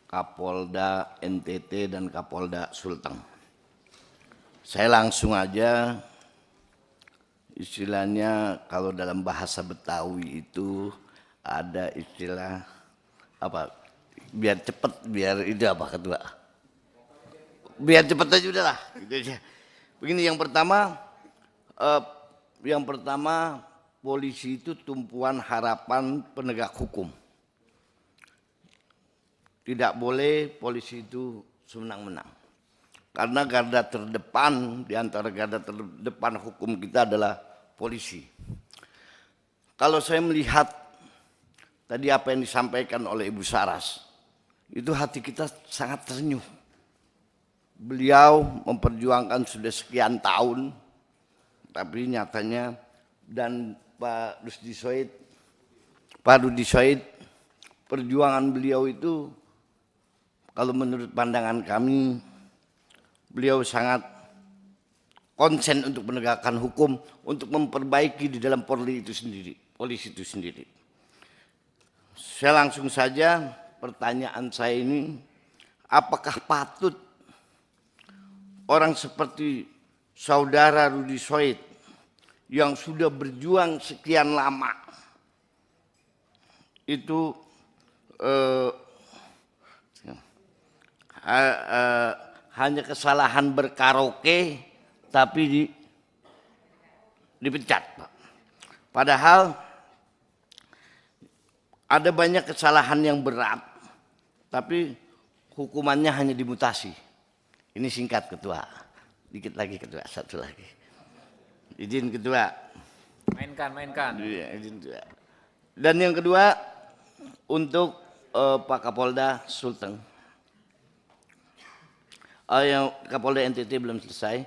Kapolda NTT dan Kapolda Sulteng. Saya langsung aja, istilahnya kalau dalam bahasa Betawi itu ada istilah apa, biar cepet, biar itu apa kedua, biar cepet aja udahlah gitu aja. Begini, yang pertama polisi itu tumpuan harapan penegak hukum. Tidak boleh polisi itu semenang-menang. Karena garda terdepan, di antara garda terdepan hukum kita adalah polisi. Kalau saya melihat tadi apa yang disampaikan oleh Ibu Saras, itu hati kita sangat terenyuh. Beliau memperjuangkan sudah sekian tahun, tapi nyatanya, dan Pak Rudy Soik, perjuangan beliau itu, kalau menurut pandangan kami, beliau sangat konsen untuk menegakkan hukum, untuk memperbaiki di dalam polisi itu sendiri. Saya langsung saja, pertanyaan saya ini, apakah patut orang seperti saudara Rudy Soik yang sudah berjuang sekian lama itu hanya kesalahan berkaraoke tapi dipecat, Pak. Padahal ada banyak kesalahan yang berat tapi hukumannya hanya dimutasi. Ini singkat Ketua. Dikit lagi Ketua, satu lagi. Izin Ketua. Mainkan. Iya, izin Ketua. Dan yang kedua untuk Pak Kapolda Sulteng. Yang Kapolda NTT belum selesai.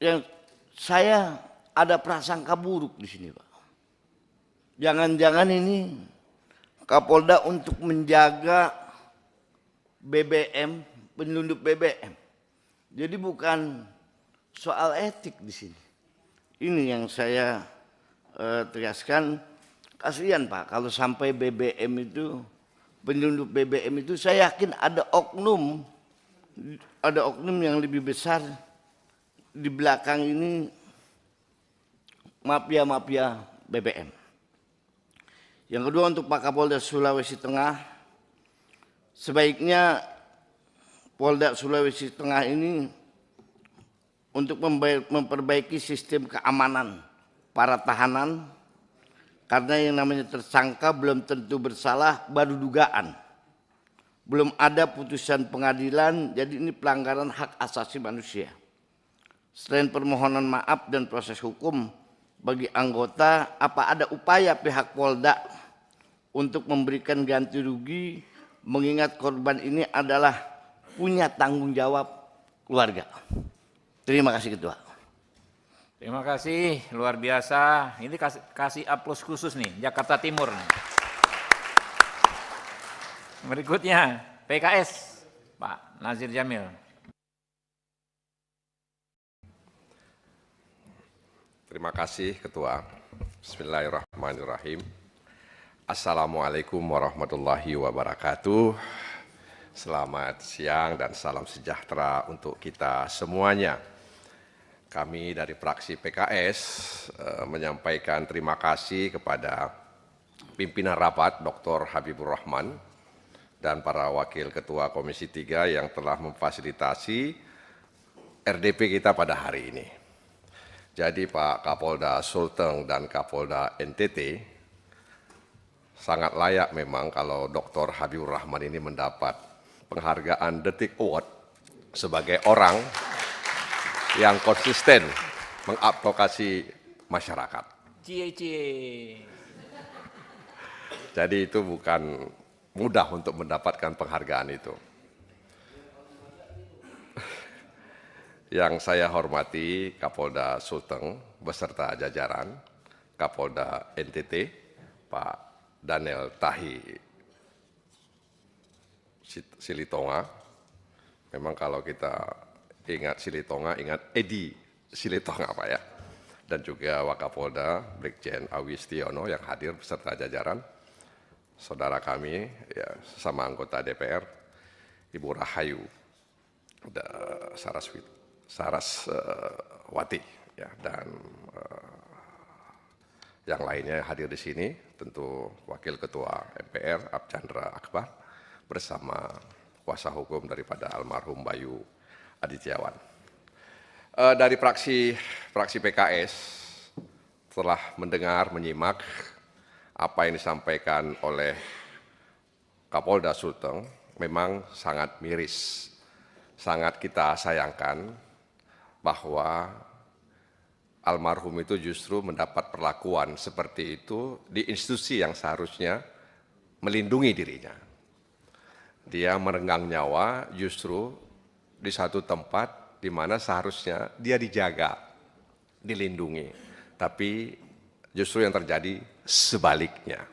Yang saya ada prasangka buruk di sini, Pak. Jangan-jangan ini Kapolda untuk menjaga BBM, penyelundup BBM. Jadi bukan soal etik di sini. Ini yang saya tegaskan. Kasihan Pak, kalau sampai BBM itu, penyelundup BBM itu, saya yakin ada oknum yang lebih besar di belakang ini, mafia-mafia BBM. Yang kedua, untuk Pak Kapolda Sulawesi Tengah, sebaiknya Polda Sulawesi Tengah ini untuk memperbaiki sistem keamanan para tahanan, karena yang namanya tersangka belum tentu bersalah, baru dugaan. Belum ada putusan pengadilan, jadi ini pelanggaran hak asasi manusia. Selain permohonan maaf dan proses hukum bagi anggota, apa ada upaya pihak Polda untuk memberikan ganti rugi, mengingat korban ini adalah punya tanggung jawab keluarga. Terima kasih Ketua. Terima kasih, luar biasa. Ini kasih aplaus khusus nih, Jakarta Timur. Berikutnya PKS, Pak Nazir Jamil. Terima kasih Ketua. Bismillahirrahmanirrahim. Assalamualaikum warahmatullahi wabarakatuh. Selamat siang dan salam sejahtera untuk kita semuanya. Kami dari fraksi PKS menyampaikan terima kasih kepada pimpinan rapat Dr. Habibur Rahman dan para wakil ketua Komisi 3 yang telah memfasilitasi RDP kita pada hari ini. Jadi Pak Kapolda Sulteng dan Kapolda NTT sangat layak memang kalau Dr. Habibur Rahman ini mendapat penghargaan Detik Award sebagai orang yang konsisten mengadvokasi masyarakat. Jadi itu bukan mudah untuk mendapatkan penghargaan itu. Yang saya hormati Kapolda Sulteng beserta jajaran, Kapolda NTT, Pak Daniel Tahi Silitonga. Memang kalau kita ingat Silitonga, ingat Edi Silitonga Pak ya. Dan juga Wakapolda Brigjen Awistiono yang hadir beserta jajaran. Saudara kami, ya, sesama anggota DPR, Ibu Rahayu Saraswati, ya, dan yang lainnya yang hadir di sini, tentu Wakil Ketua MPR Archandra Akbar bersama kuasa hukum daripada almarhum Bayu Adityawan. Dari fraksi PKS telah mendengar, menyimak apa yang disampaikan oleh Kapolda Sulteng, memang sangat miris, sangat kita sayangkan bahwa almarhum itu justru mendapat perlakuan seperti itu di institusi yang seharusnya melindungi dirinya. Dia merenggang nyawa justru di satu tempat di mana seharusnya dia dijaga, dilindungi. Tapi justru yang terjadi sebaliknya.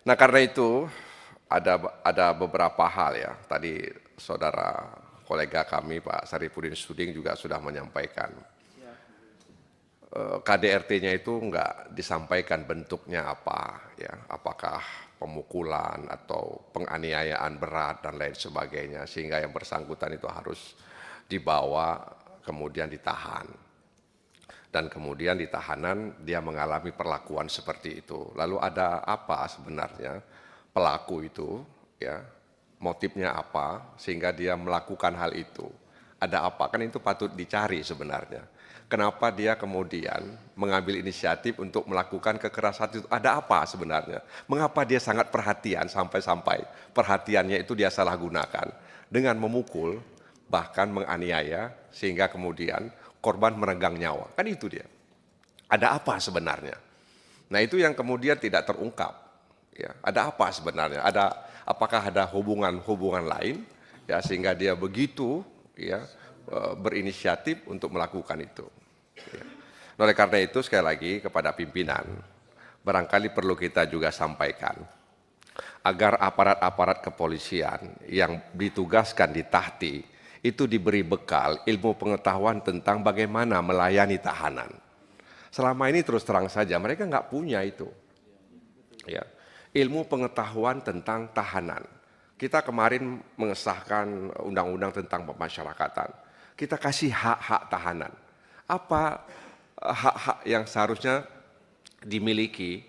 Nah karena itu ada beberapa hal ya. Tadi saudara kolega kami Pak Sarifudin Suding juga sudah menyampaikan. KDRT-nya itu enggak disampaikan bentuknya apa, ya, apakah pemukulan atau penganiayaan berat dan lain sebagainya, sehingga yang bersangkutan itu harus dibawa kemudian ditahan. Dan kemudian di tahanan dia mengalami perlakuan seperti itu. Lalu ada apa sebenarnya pelaku itu, ya, motifnya apa sehingga dia melakukan hal itu? Ada apa? Kan itu patut dicari sebenarnya. Kenapa dia kemudian mengambil inisiatif untuk melakukan kekerasan itu? Ada apa sebenarnya? Mengapa dia sangat perhatian sampai-sampai perhatiannya itu dia salah gunakan dengan memukul, bahkan menganiaya, sehingga kemudian korban merenggang nyawa. Kan itu dia. Ada apa sebenarnya? Nah itu yang kemudian tidak terungkap. Ya, ada apa sebenarnya? Apakah ada hubungan lain? Ya, sehingga dia begitu ya berinisiatif untuk melakukan itu. Ya. Oleh karena itu sekali lagi kepada pimpinan, barangkali perlu kita juga sampaikan agar aparat-aparat kepolisian yang ditugaskan di Tahti itu diberi bekal ilmu pengetahuan tentang bagaimana melayani tahanan. Selama ini terus terang saja mereka nggak punya itu. Ya, ilmu pengetahuan tentang tahanan. Kita kemarin mengesahkan undang-undang tentang pemasyarakatan. Kita kasih hak-hak tahanan. Apa hak-hak yang seharusnya dimiliki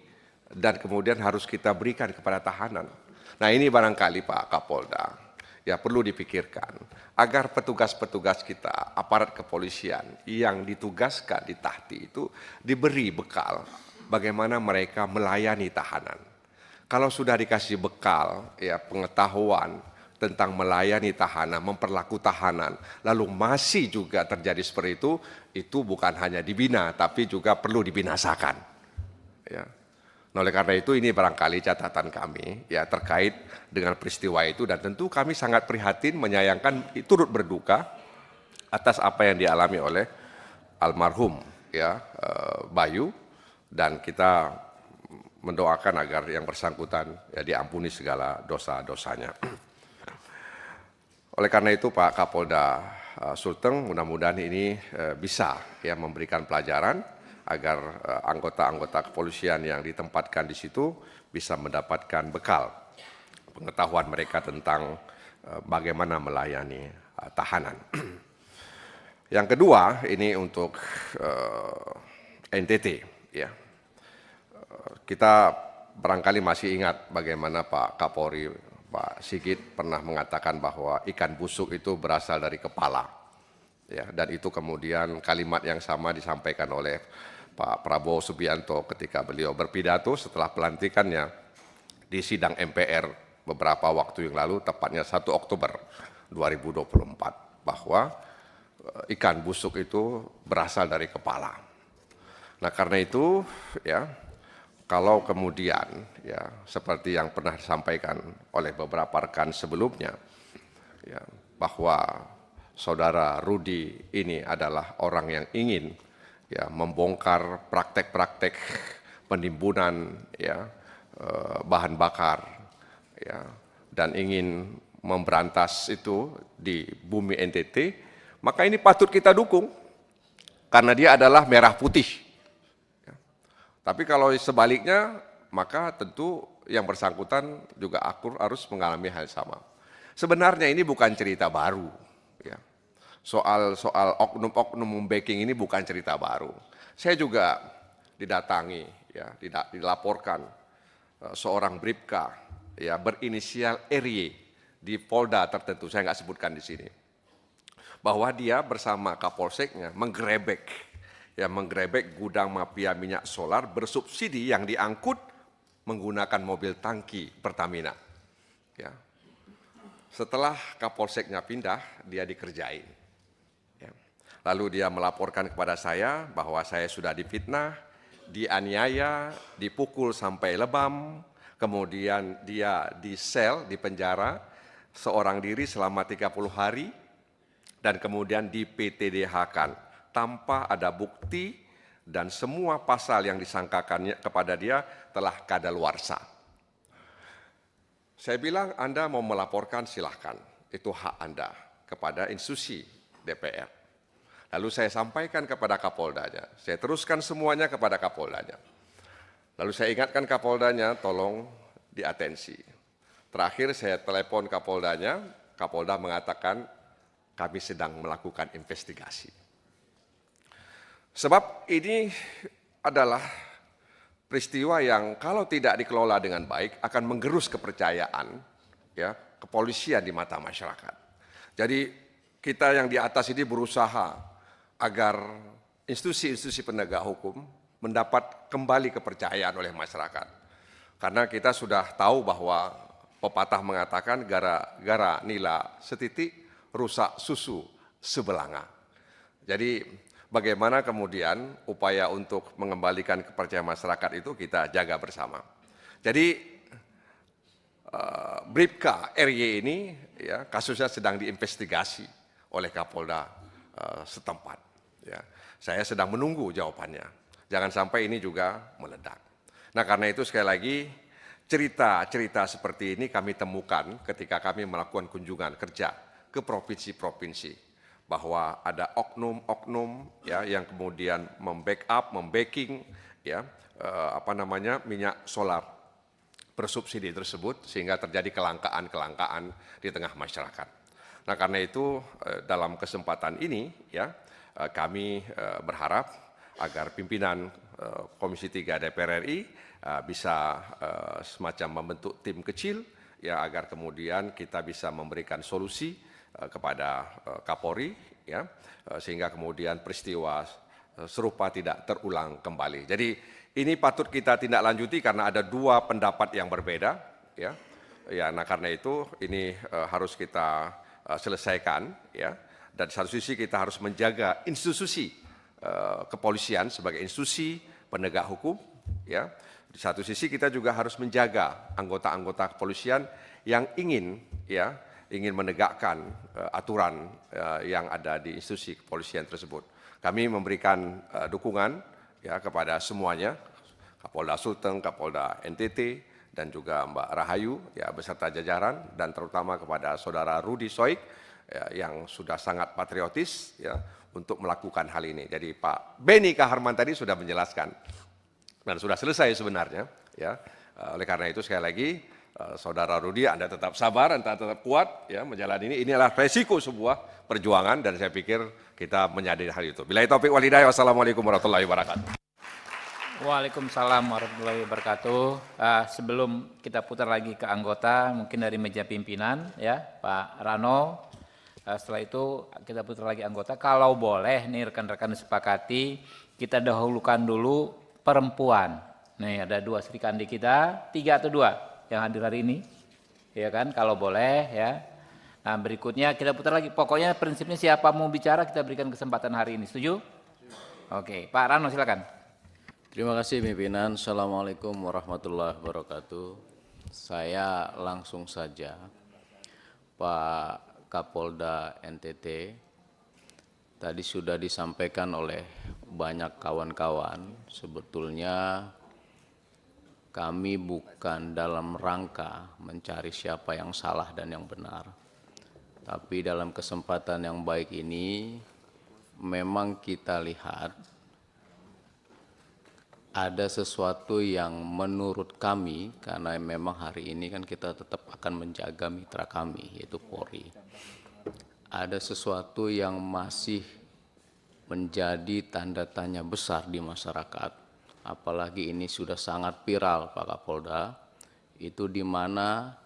dan kemudian harus kita berikan kepada tahanan. Nah ini barangkali Pak Kapolda, ya perlu dipikirkan agar petugas-petugas kita, aparat kepolisian yang ditugaskan di Tahti itu diberi bekal bagaimana mereka melayani tahanan. Kalau sudah dikasih bekal, ya pengetahuan tentang melayani tahanan, memperlaku tahanan, lalu masih juga terjadi seperti itu bukan hanya dibina, tapi juga perlu dibinasakan. Ya. Nah, oleh karena itu ini barangkali catatan kami ya terkait dengan peristiwa itu dan tentu kami sangat prihatin, menyayangkan, turut berduka atas apa yang dialami oleh almarhum ya Bayu dan kita mendoakan agar yang bersangkutan ya diampuni segala dosa-dosanya. Oleh karena itu Pak Kapolda Sulteng mudah-mudahan ini bisa ya memberikan pelajaran agar anggota-anggota kepolisian yang ditempatkan di situ bisa mendapatkan bekal pengetahuan mereka tentang bagaimana melayani tahanan. Yang kedua ini untuk NTT ya. Kita barangkali masih ingat bagaimana Pak Kapolri Pak Sigit pernah mengatakan bahwa ikan busuk itu berasal dari kepala. Ya, dan itu kemudian kalimat yang sama disampaikan oleh Pak Prabowo Subianto ketika beliau berpidato setelah pelantikannya di sidang MPR beberapa waktu yang lalu, tepatnya 1 Oktober 2024, bahwa ikan busuk itu berasal dari kepala. Nah karena itu ya kalau kemudian ya seperti yang pernah disampaikan oleh beberapa rekan sebelumnya ya bahwa saudara Rudi ini adalah orang yang ingin ya membongkar praktek-praktek penimbunan ya bahan bakar ya dan ingin memberantas itu di bumi NTT, maka ini patut kita dukung karena dia adalah merah putih. Ya. Tapi kalau sebaliknya maka tentu yang bersangkutan juga harus mengalami hal sama. Sebenarnya ini bukan cerita baru ya. Soal oknum-oknum membacking ini bukan cerita baru. Saya juga didatangi, ya, dilaporkan seorang bribka ya berinisial RY di Polda tertentu, saya nggak sebutkan di sini, bahwa dia bersama Kapolseknya menggerebek gudang mafia minyak solar bersubsidi yang diangkut menggunakan mobil tangki Pertamina. Ya. Setelah Kapolseknya pindah, dia dikerjain. Lalu dia melaporkan kepada saya bahwa saya sudah difitnah, dianiaya, dipukul sampai lebam, kemudian dia di-sel, di penjara, seorang diri selama 30 hari, dan kemudian di PTDH-kan tanpa ada bukti dan semua pasal yang disangkakannya kepada dia telah kadaluarsa. Saya bilang Anda mau melaporkan silahkan, itu hak Anda kepada institusi DPR. Lalu saya sampaikan kepada Kapoldanya, saya teruskan semuanya kepada Kapoldanya. Lalu saya ingatkan Kapoldanya, tolong diatensi. Terakhir saya telepon Kapoldanya, Kapolda mengatakan kami sedang melakukan investigasi. Sebab ini adalah peristiwa yang kalau tidak dikelola dengan baik akan menggerus kepercayaan ya kepolisian di mata masyarakat. Jadi kita yang di atas ini berusaha agar institusi-institusi penegak hukum mendapat kembali kepercayaan oleh masyarakat. Karena kita sudah tahu bahwa pepatah mengatakan gara-gara nila setitik rusak susu sebelanga. Jadi bagaimana kemudian upaya untuk mengembalikan kepercayaan masyarakat itu kita jaga bersama. Jadi Bribka RY ini ya kasusnya sedang diinvestigasi oleh Kapolda setempat. Ya, saya sedang menunggu jawabannya. Jangan sampai ini juga meledak. Nah, karena itu sekali lagi cerita-cerita seperti ini kami temukan ketika kami melakukan kunjungan kerja ke provinsi-provinsi, bahwa ada oknum-oknum ya yang kemudian membackup, membacking ya minyak solar bersubsidi tersebut sehingga terjadi kelangkaan di tengah masyarakat. Nah, karena itu dalam kesempatan ini ya kami berharap agar pimpinan Komisi 3 DPR RI bisa semacam membentuk tim kecil ya agar kemudian kita bisa memberikan solusi kepada Kapolri ya sehingga kemudian peristiwa serupa tidak terulang kembali. Jadi ini patut kita tindak lanjuti karena ada dua pendapat yang berbeda ya. Ya, nah karena itu ini harus kita selesaikan ya. Dan di satu sisi kita harus menjaga institusi kepolisian sebagai institusi penegak hukum ya. Di satu sisi kita juga harus menjaga anggota-anggota kepolisian yang ingin menegakkan aturan yang ada di institusi kepolisian tersebut. Kami memberikan dukungan ya kepada semuanya, Kapolda Sulteng, Kapolda NTT, dan juga Mbak Rahayu ya beserta jajaran, dan terutama kepada Saudara Rudi Soik ya, yang sudah sangat patriotis ya untuk melakukan hal ini. Jadi Pak Beni Kaharman tadi sudah menjelaskan dan sudah selesai sebenarnya ya. Oleh karena itu sekali lagi Saudara Rudi, Anda tetap sabar, Anda tetap kuat ya menjalani ini. Ini adalah resiko sebuah perjuangan dan saya pikir kita menyadari hal itu. Billahi taufiq wal hidayah. Wassalamualaikum warahmatullahi wabarakatuh. Waalaikumsalam warahmatullahi wabarakatuh. Sebelum kita putar lagi ke anggota, mungkin dari meja pimpinan ya Pak Rano. Setelah itu kita putar lagi anggota. Kalau boleh nih rekan-rekan disepakati, kita dahulukan dulu perempuan. Nih ada 2 Sri Kandi kita, 3 atau 2 yang hadir hari ini, ya kan? Kalau boleh ya. Nah berikutnya kita putar lagi. Pokoknya prinsipnya siapa mau bicara kita berikan kesempatan hari ini. Setuju? Oke, Pak Rano silakan. Terima kasih pimpinan. Assalamualaikum warahmatullahi wabarakatuh. Saya langsung saja, Pak Kapolda NTT. Tadi sudah disampaikan oleh banyak kawan-kawan, sebetulnya kami bukan dalam rangka mencari siapa yang salah dan yang benar. Tapi dalam kesempatan yang baik ini, memang kita lihat ada sesuatu yang menurut kami, karena memang hari ini kan kita tetap akan menjaga mitra kami, yaitu Polri. Ada sesuatu yang masih menjadi tanda tanya besar di masyarakat, apalagi ini sudah sangat viral Pak Kapolda, itu di mana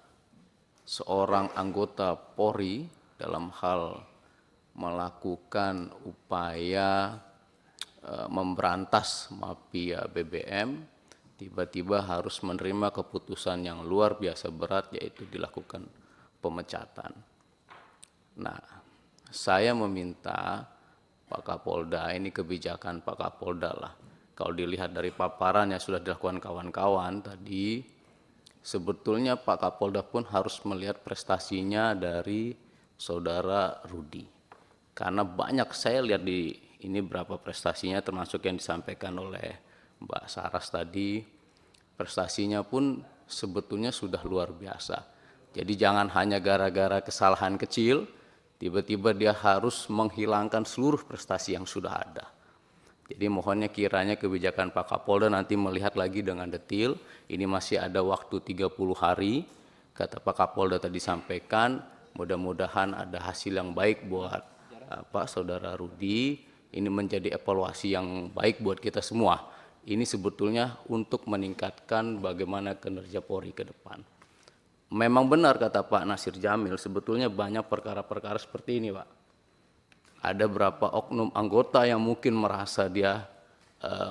seorang anggota Polri dalam hal melakukan upaya memberantas mafia BBM, tiba-tiba harus menerima keputusan yang luar biasa berat, yaitu dilakukan pemecatan. Nah, saya meminta Pak Kapolda, ini kebijakan Pak Kapolda lah. Kalau dilihat dari paparan yang sudah dilakukan kawan-kawan tadi, sebetulnya Pak Kapolda pun harus melihat prestasinya dari Saudara Rudi. Karena banyak saya lihat di ini berapa prestasinya, termasuk yang disampaikan oleh Mbak Saras tadi, prestasinya pun sebetulnya sudah luar biasa. Jadi jangan hanya gara-gara kesalahan kecil, tiba-tiba dia harus menghilangkan seluruh prestasi yang sudah ada. Jadi mohonnya kiranya kebijakan Pak Kapolda nanti melihat lagi dengan detail, ini masih ada waktu 30 hari, kata Pak Kapolda tadi sampaikan, mudah-mudahan ada hasil yang baik buat Saudara Rudi. Ini menjadi evaluasi yang baik buat kita semua. Ini sebetulnya untuk meningkatkan bagaimana kinerja Polri ke depan. Memang benar kata Pak Nasir Jamil, sebetulnya banyak perkara-perkara seperti ini, Pak. Ada berapa oknum anggota yang mungkin merasa dia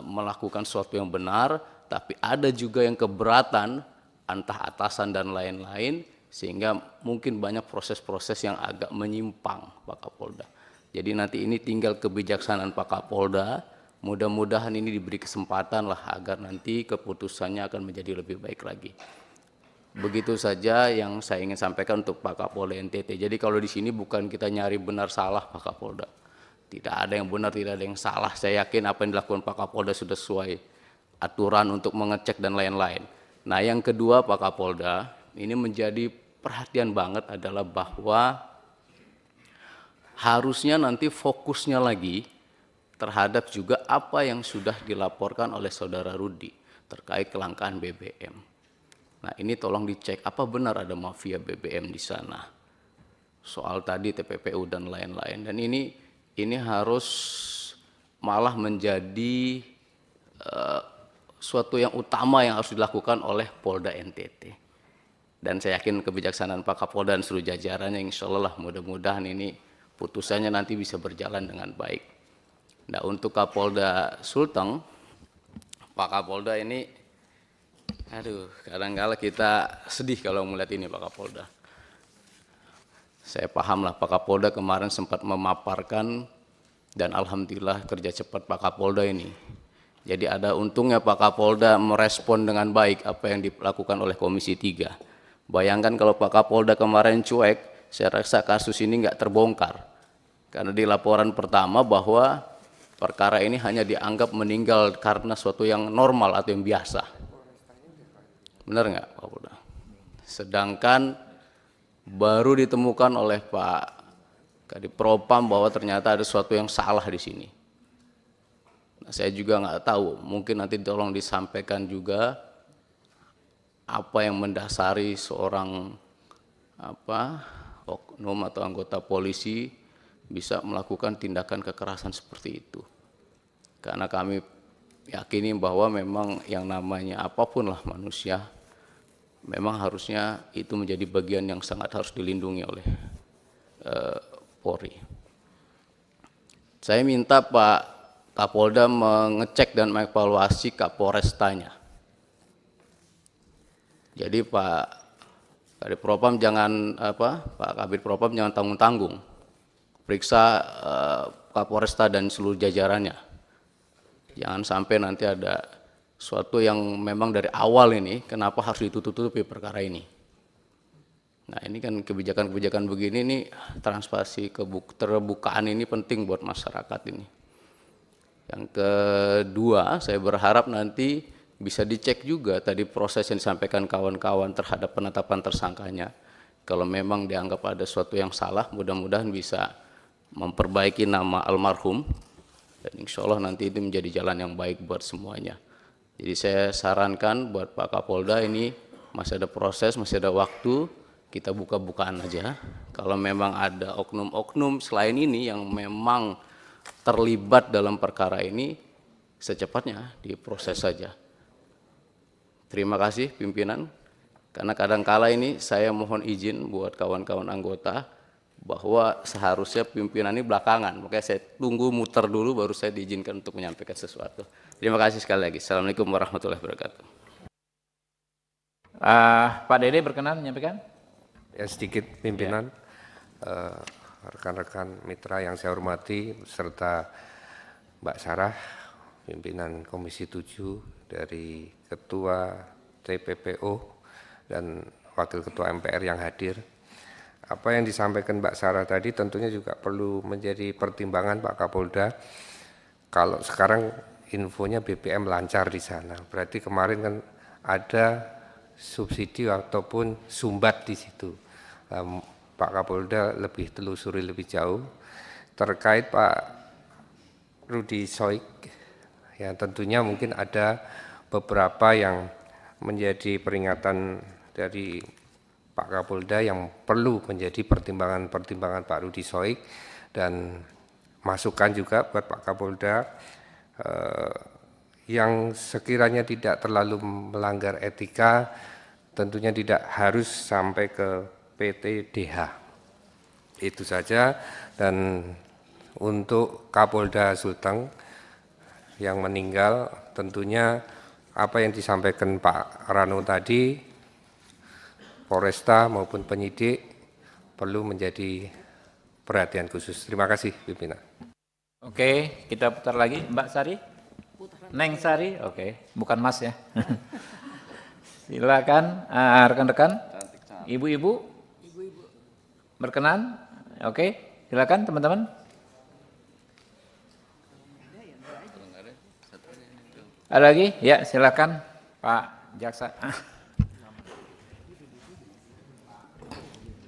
melakukan sesuatu yang benar, tapi ada juga yang keberatan, entah atasan dan lain-lain, sehingga mungkin banyak proses-proses yang agak menyimpang, Pak Kapolda. Jadi nanti ini tinggal kebijaksanaan Pak Kapolda, mudah-mudahan ini diberi kesempatan lah agar nanti keputusannya akan menjadi lebih baik lagi. Begitu saja yang saya ingin sampaikan untuk Pak Kapolda NTT. Jadi kalau di sini bukan kita nyari benar salah Pak Kapolda, Tidak ada yang benar, tidak ada yang salah. Saya yakin apa yang dilakukan Pak Kapolda sudah sesuai aturan untuk mengecek dan lain-lain. Nah, yang kedua Pak Kapolda, ini menjadi perhatian banget adalah bahwa harusnya nanti fokusnya lagi terhadap juga apa yang sudah dilaporkan oleh Saudara Rudi terkait kelangkaan BBM. Nah, ini tolong dicek apa benar ada mafia BBM di sana. Soal tadi TPPU dan lain-lain. Dan ini harus malah menjadi suatu yang utama yang harus dilakukan oleh Polda NTT. Dan saya yakin kebijaksanaan Pak Kapolda dan seluruh jajarannya insya Allah mudah-mudahan ini putusannya nanti bisa berjalan dengan baik. Nah, untuk Kapolda Sulteng, Pak Kapolda ini, kadang-kala kita sedih kalau melihat ini Pak Kapolda. Saya pahamlah Pak Kapolda kemarin sempat memaparkan dan alhamdulillah kerja cepat Pak Kapolda ini. Jadi ada untungnya Pak Kapolda merespon dengan baik apa yang dilakukan oleh Komisi 3. Bayangkan kalau Pak Kapolda kemarin cuek, saya rasa kasus ini nggak terbongkar. Karena di laporan pertama bahwa perkara ini hanya dianggap meninggal karena suatu yang normal atau yang biasa. Benar nggak Pak Kapolda? Sedangkan baru ditemukan oleh Pak Kadif Propam bahwa ternyata ada sesuatu yang salah di sini. Nah, saya juga nggak tahu, mungkin nanti tolong disampaikan juga apa yang mendasari seorang oknum atau anggota polisi bisa melakukan tindakan kekerasan seperti itu. Karena kami yakini bahwa memang yang namanya apapun lah manusia, memang harusnya itu menjadi bagian yang sangat harus dilindungi oleh Polri. Saya minta Pak Kapolda mengecek dan mengevaluasi Kapolrestanya. Jadi Pak Kadif Propam jangan Pak Kabid Propam jangan tanggung-tanggung. Periksa Kapolresta dan seluruh jajarannya. Jangan sampai nanti ada suatu yang memang dari awal ini kenapa harus ditutup-tutupi perkara ini. Nah, ini kan kebijakan-kebijakan begini nih, transparansi terbukaan ini penting buat masyarakat ini. Yang kedua, saya berharap nanti bisa dicek juga tadi proses yang disampaikan kawan-kawan terhadap penetapan tersangkanya. Kalau memang dianggap ada sesuatu yang salah, mudah-mudahan bisa memperbaiki nama almarhum dan insya Allah nanti itu menjadi jalan yang baik buat semuanya. Jadi saya sarankan buat Pak Kapolda ini masih ada proses, masih ada waktu, kita buka-bukaan aja. Kalau memang ada oknum-oknum selain ini yang memang terlibat dalam perkara ini, secepatnya diproses saja. Terima kasih pimpinan, karena kadang-kala ini saya mohon izin buat kawan-kawan anggota, bahwa seharusnya pimpinan ini belakangan, makanya saya tunggu muter dulu baru saya diizinkan untuk menyampaikan sesuatu. Terima kasih sekali lagi. Assalamualaikum warahmatullahi wabarakatuh. Pak Dede berkenan menyampaikan? Ya, sedikit pimpinan, rekan-rekan mitra yang saya hormati, serta Mbak Sarah, pimpinan Komisi 7 dari Ketua TPPO dan Wakil Ketua MPR yang hadir. Apa yang disampaikan Mbak Sarah tadi tentunya juga perlu menjadi pertimbangan Pak Kapolda. Kalau sekarang infonya BBM lancar di sana, berarti kemarin kan ada subsidi ataupun sumbat di situ. Pak Kapolda lebih telusuri lebih jauh terkait Pak Rudi Soik, yang tentunya mungkin ada beberapa yang menjadi peringatan dari Pak Kapolda yang perlu menjadi pertimbangan Pak Rudi Soik, dan masukan juga buat Pak Kapolda yang sekiranya tidak terlalu melanggar etika, tentunya tidak harus sampai ke PTDH. Itu saja. Dan untuk Kapolda Sulteng yang meninggal, tentunya apa yang disampaikan Pak Rano tadi, Polresta maupun penyidik perlu menjadi perhatian khusus. Terima kasih pimpinan. Oke, kita putar lagi. Mbak Sari? Neng Sari? Oke, bukan Mas ya. Silakan rekan-rekan. Ibu-ibu? Berkenan? Oke, silakan teman-teman. Ada lagi? Ya, silakan Pak Jaksa.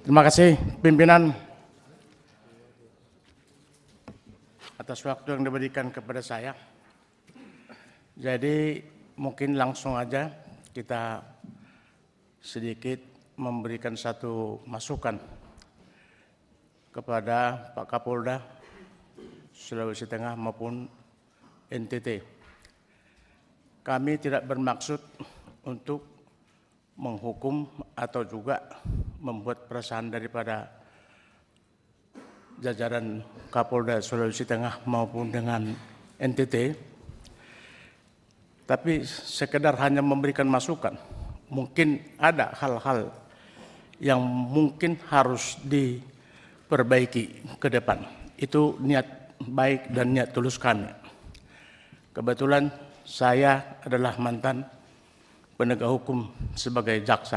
Terima kasih pimpinan atas waktu yang diberikan kepada saya. Jadi mungkin langsung aja kita sedikit memberikan satu masukan kepada Pak Kapolda Sulawesi Tengah maupun NTT. Kami tidak bermaksud untuk menghukum atau juga membuat perasaan daripada jajaran Kapolda Sulawesi Tengah maupun dengan NTT, tapi sekedar hanya memberikan masukan. Mungkin ada hal-hal yang mungkin harus diperbaiki ke depan. Itu niat baik dan niat tulus kami. Kebetulan saya adalah mantan penegak hukum sebagai jaksa.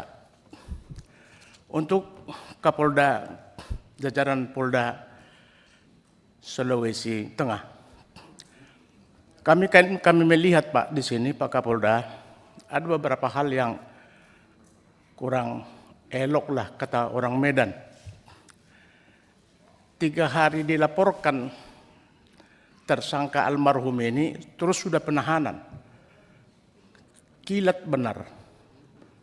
Untuk Kapolda, jajaran Polda Sulawesi Tengah, kami melihat Pak di sini Pak Kapolda, ada beberapa hal yang kurang elok lah kata orang Medan. 3 hari dilaporkan tersangka almarhum ini, terus sudah penahanan. Kilat benar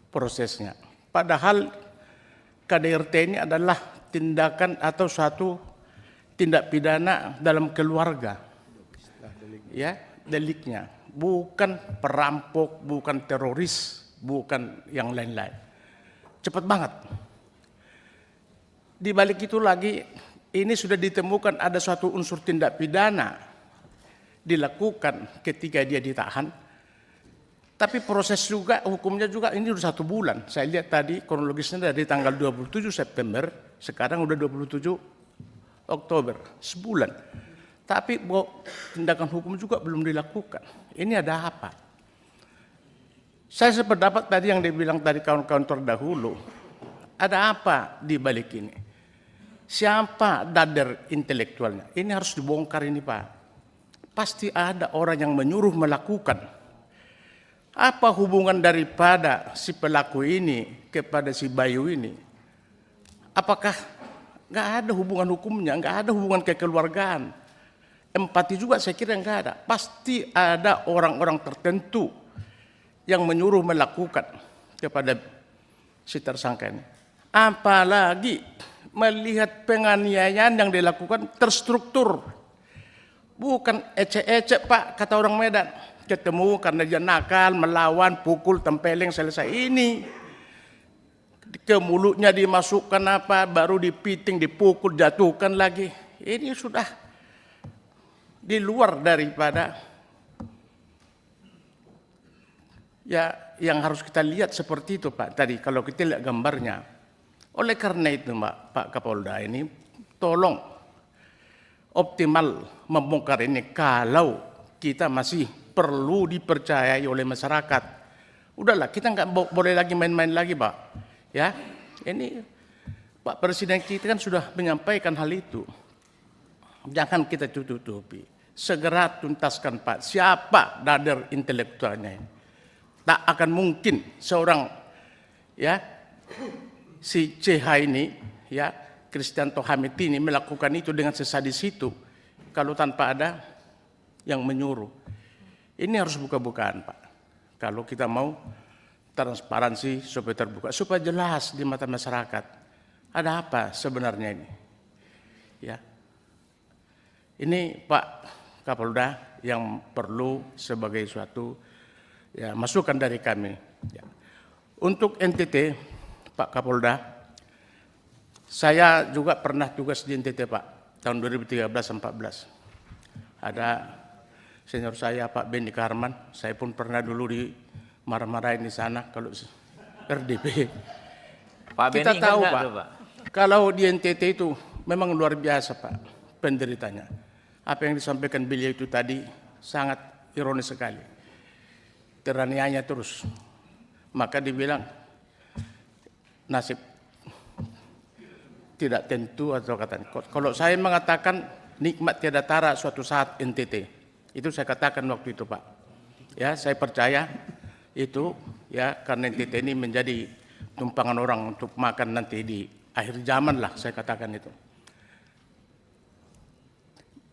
prosesnya. Padahal KDRT ini adalah tindakan atau satu tindak pidana dalam keluarga. Ya, deliknya. Bukan perampok, bukan teroris, bukan yang lain-lain. Cepat banget. Di balik itu lagi, ini sudah ditemukan ada suatu unsur tindak pidana dilakukan ketika dia ditahan. Tapi proses juga, hukumnya juga ini sudah 1 bulan. Saya lihat tadi kronologisnya dari tanggal 27 September, sekarang udah 27 Oktober, sebulan. Tapi tindakan hukum juga belum dilakukan. Ini ada apa? Saya sependapat tadi yang dibilang tadi kawan-kawan terdahulu. Ada apa di balik ini? Siapa dader intelektualnya? Ini harus dibongkar ini Pak. Pasti ada orang yang menyuruh melakukan. Apa hubungan daripada si pelaku ini kepada si Bayu ini? Apakah nggak ada hubungan hukumnya, nggak ada hubungan kekeluargaan? Empati juga saya kira nggak ada. Pasti ada orang-orang tertentu yang menyuruh melakukan kepada si tersangka ini. Apalagi melihat penganiayaan yang dilakukan terstruktur. Bukan ecek-ecek Pak, kata orang Medan. Ketemu karena dia nakal, melawan, pukul, tempeleng, selesai. Ini ke mulutnya dimasukkan apa, baru dipiting, dipukul, jatuhkan lagi. Ini sudah di luar daripada ya yang harus kita lihat seperti itu Pak. Tadi kalau kita lihat gambarnya. Oleh karena itu Pak Kapolda ini tolong optimal membongkar ini kalau kita masih perlu dipercayai oleh masyarakat. Udahlah, kita nggak boleh lagi main-main lagi, Pak. Ya, ini Pak Presiden kita kan sudah menyampaikan hal itu. Jangan kita tutupi. Segera tuntaskan, Pak. Siapa dader intelektualnya ini? Tak akan mungkin seorang ya si CH ini ya Kristianto Hamid ini melakukan itu dengan sesadis itu kalau tanpa ada yang menyuruh. Ini harus buka-bukaan Pak. Kalau kita mau transparansi supaya terbuka, supaya jelas di mata masyarakat. Ada apa sebenarnya ini? Ya, ini Pak Kapolda yang perlu sebagai suatu ya, masukan dari kami. Ya. Untuk NTT, Pak Kapolda, saya juga pernah tugas di NTT Pak, tahun 2013-14. Ada senior saya Pak Beni Kaharman, saya pun pernah dulu dimarah-marahin di sana kalau RDP. Pak Beni kita tahu Pak, kalau di NTT itu memang luar biasa Pak penderitanya. Apa yang disampaikan beliau itu tadi sangat ironis sekali. Teraniaya terus. Maka dibilang nasib tidak tentu atau kata. Kalau saya mengatakan nikmat tiada tara suatu saat NTT. Itu saya katakan waktu itu Pak. Ya, saya percaya itu ya, karena NTT ini menjadi tumpangan orang untuk makan nanti di akhir zaman lah, saya katakan itu.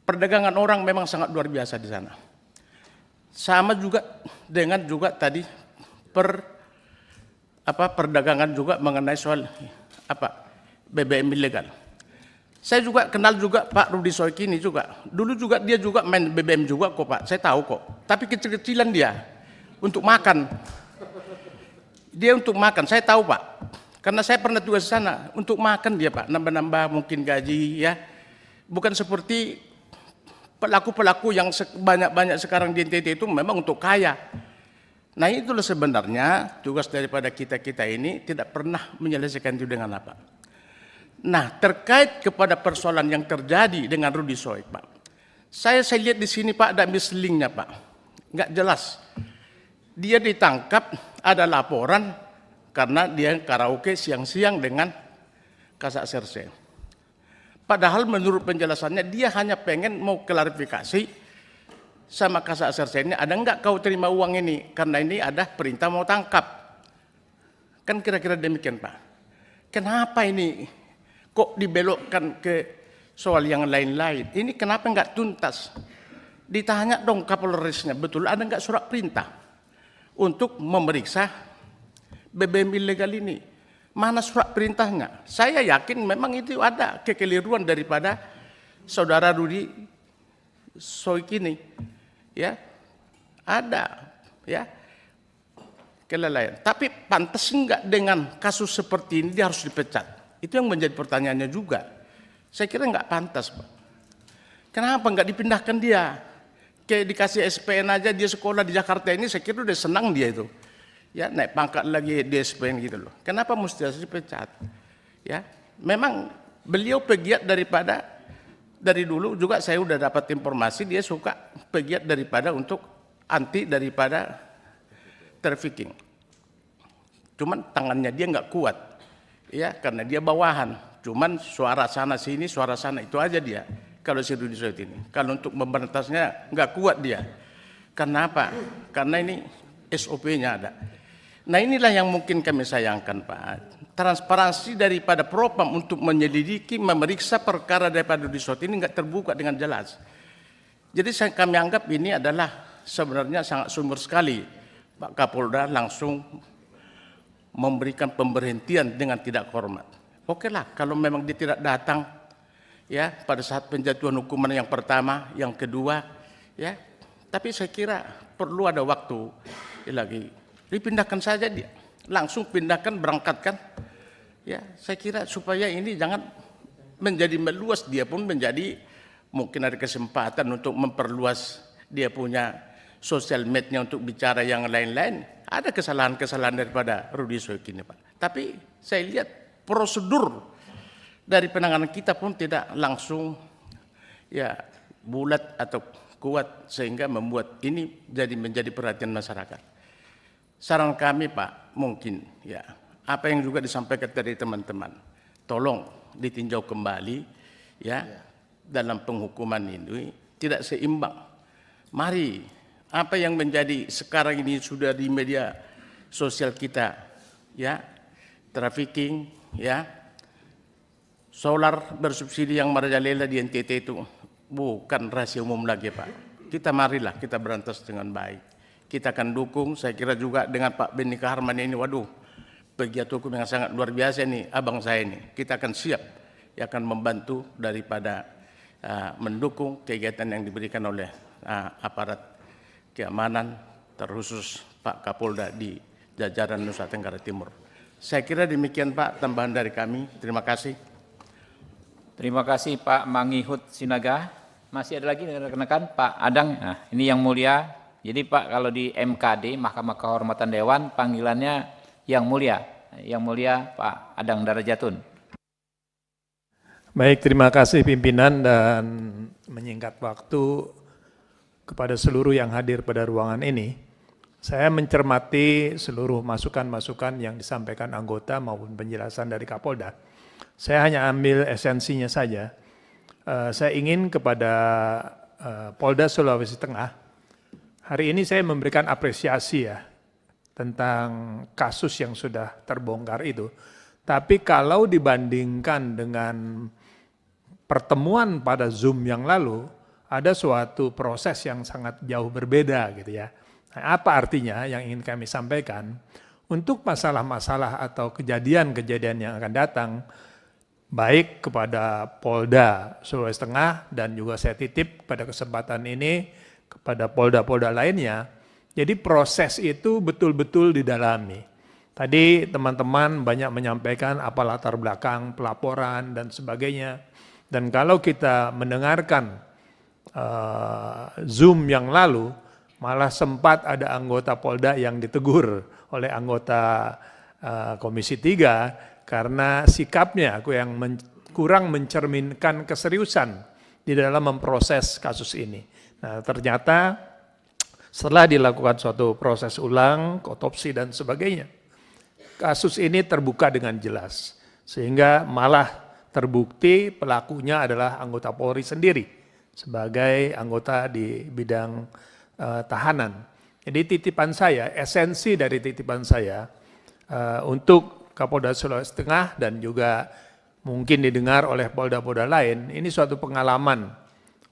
Perdagangan orang memang sangat luar biasa di sana. Sama juga dengan juga tadi perdagangan juga mengenai soal BBM ilegal. Saya juga kenal juga Pak Rudi Soekini juga. Dulu juga dia juga main BBM juga kok Pak, saya tahu kok. Tapi kecil-kecilan dia untuk makan. Dia untuk makan, saya tahu Pak. Karena saya pernah tugas di sana, untuk makan dia Pak, nambah-nambah mungkin gaji ya. Bukan seperti pelaku-pelaku yang banyak-banyak sekarang di NTT itu memang untuk kaya. Nah itulah sebenarnya tugas daripada kita-kita ini tidak pernah menyelesaikan itu dengan apa. Nah terkait kepada persoalan yang terjadi dengan Rudi Soek Pak. Saya lihat di sini Pak ada mislingnya Pak. Nggak jelas. Dia ditangkap, ada laporan karena dia karaoke siang-siang dengan Kasak Serse. Padahal menurut penjelasannya dia hanya pengen mau klarifikasi sama Kasak Serse ini, ada enggak kau terima uang ini? Karena ini ada perintah mau tangkap. Kan kira-kira demikian Pak. Kenapa ini kok dibelokkan ke soal yang lain-lain? Ini kenapa enggak tuntas? Ditanya dong Kapolresnya, betul ada enggak surat perintah untuk memeriksa BBM ilegal ini? Mana surat perintahnya? Saya yakin memang itu ada kekeliruan daripada saudara Rudi Soekini. Ya, ada ya kelalaian. Tapi pantas enggak dengan kasus seperti ini dia harus dipecat? Itu yang menjadi pertanyaannya juga. Saya kira enggak pantas, Pak. Kenapa enggak dipindahkan dia? Kayak dikasih SPN aja, dia sekolah di Jakarta ini, saya kira udah senang dia itu. Ya, naik pangkat lagi di SPN gitu loh. Kenapa mesti harus dipecat? Ya, memang beliau pegiat daripada dari dulu juga saya udah dapat informasi dia suka pegiat daripada untuk anti daripada trafficking. Cuman tangannya dia nggak kuat. Ya, karena dia bawahan. Cuman suara sana sini, suara sana itu aja dia. Kalau si Rudi Soek ini, kalau untuk memberantasnya nggak kuat dia. Kenapa? Karena ini SOP-nya ada. Nah inilah yang mungkin kami sayangkan Pak. Transparansi daripada Propam untuk menyelidiki, memeriksa perkara daripada Rudi Soek ini nggak terbuka dengan jelas. Jadi kami anggap ini adalah sebenarnya sangat sumber sekali. Pak Kapolda langsung memberikan pemberhentian dengan tidak hormat. Oke lah, kalau memang dia tidak datang ya pada saat penjatuhan hukuman yang pertama, yang kedua, ya. Tapi saya kira perlu ada waktu lagi. Dipindahkan saja dia, langsung pindahkan, berangkatkan. Ya, saya kira supaya ini jangan menjadi meluas, dia pun menjadi mungkin ada kesempatan untuk memperluas dia punya sosial media untuk bicara yang lain-lain. Ada kesalahan-kesalahan daripada Rudi Soek ini Pak. Tapi saya lihat prosedur dari penanganan kita pun tidak langsung ya bulat atau kuat sehingga membuat ini menjadi perhatian masyarakat. Saran kami Pak, mungkin ya apa yang juga disampaikan dari teman-teman, tolong ditinjau kembali ya dalam penghukuman ini tidak seimbang. Mari apa yang menjadi sekarang ini sudah di media sosial kita ya, trafficking ya, solar bersubsidi yang merajalela di NTT itu bukan rahasia umum lagi Pak. Kita marilah kita berantas dengan baik. Kita akan dukung, saya kira juga dengan Pak Beni Kaharman ini, waduh, pegiat hukum yang sangat luar biasa nih, abang saya ini. Kita akan siap, ya akan membantu daripada mendukung kegiatan yang diberikan oleh aparat keamanan, terkhusus Pak Kapolda di jajaran Nusa Tenggara Timur. Saya kira demikian Pak, tambahan dari kami. Terima kasih. Terima kasih Pak Mangihut Sinaga. Masih ada lagi rekan-rekan Pak Adang. Nah, ini yang mulia. Jadi Pak kalau di MKD, Mahkamah Kehormatan Dewan, panggilannya yang mulia. Yang mulia Pak Adang Darajatun. Baik, terima kasih pimpinan dan menyingkat waktu kepada seluruh yang hadir pada ruangan ini. Saya mencermati seluruh masukan-masukan yang disampaikan anggota maupun penjelasan dari Kapolda. Saya hanya ambil esensinya saja. Saya ingin kepada Polda Sulawesi Tengah hari ini saya memberikan apresiasi ya tentang kasus yang sudah terbongkar itu. Tapi kalau dibandingkan dengan pertemuan pada Zoom yang lalu, ada suatu proses yang sangat jauh berbeda gitu ya. Nah, apa artinya yang ingin kami sampaikan? Untuk masalah-masalah atau kejadian-kejadian yang akan datang, baik kepada Polda Sulawesi Tengah dan juga saya titip pada kesempatan ini kepada Polda-Polda lainnya, jadi proses itu betul-betul didalami. Tadi teman-teman banyak menyampaikan apa latar belakang pelaporan dan sebagainya. Dan kalau kita mendengarkan Zoom yang lalu, malah sempat ada anggota Polda yang ditegur oleh anggota Komisi 3 karena sikapnya yang kurang mencerminkan keseriusan di dalam memproses kasus ini. Nah, ternyata setelah dilakukan suatu proses ulang, otopsi dan sebagainya, kasus ini terbuka dengan jelas. Sehingga malah terbukti pelakunya adalah anggota Polri sendiri sebagai anggota di bidang tahanan. Jadi titipan saya, esensi dari titipan saya untuk Kapolda Sulawesi Tengah dan juga mungkin didengar oleh Polda-Polda lain, ini suatu pengalaman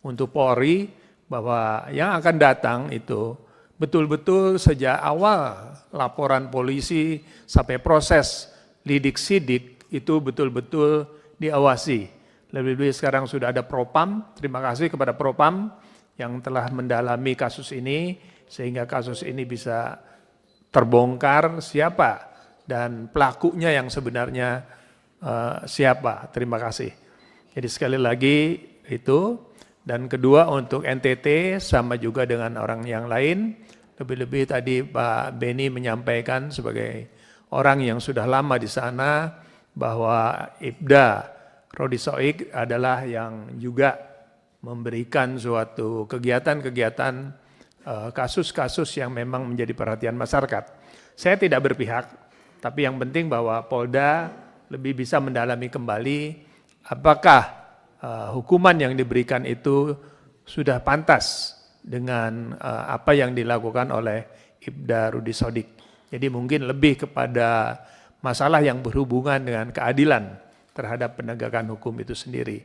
untuk Polri bahwa yang akan datang itu betul-betul sejak awal laporan polisi sampai proses lidik-sidik itu betul-betul diawasi. Lebih-lebih sekarang sudah ada Propam, terima kasih kepada Propam yang telah mendalami kasus ini sehingga kasus ini bisa terbongkar siapa dan pelakunya yang sebenarnya siapa. Terima kasih. Jadi sekali lagi itu. Dan kedua untuk NTT sama juga dengan orang yang lain. Lebih-lebih tadi Pak Beni menyampaikan sebagai orang yang sudah lama di sana bahwa Ibda Rodi Soik adalah yang juga memberikan suatu kegiatan-kegiatan kasus-kasus yang memang menjadi perhatian masyarakat. Saya tidak berpihak, tapi yang penting bahwa Polda lebih bisa mendalami kembali apakah hukuman yang diberikan itu sudah pantas dengan apa yang dilakukan oleh Ibda Rudi Sodik. Jadi mungkin lebih kepada masalah yang berhubungan dengan keadilan terhadap penegakan hukum itu sendiri.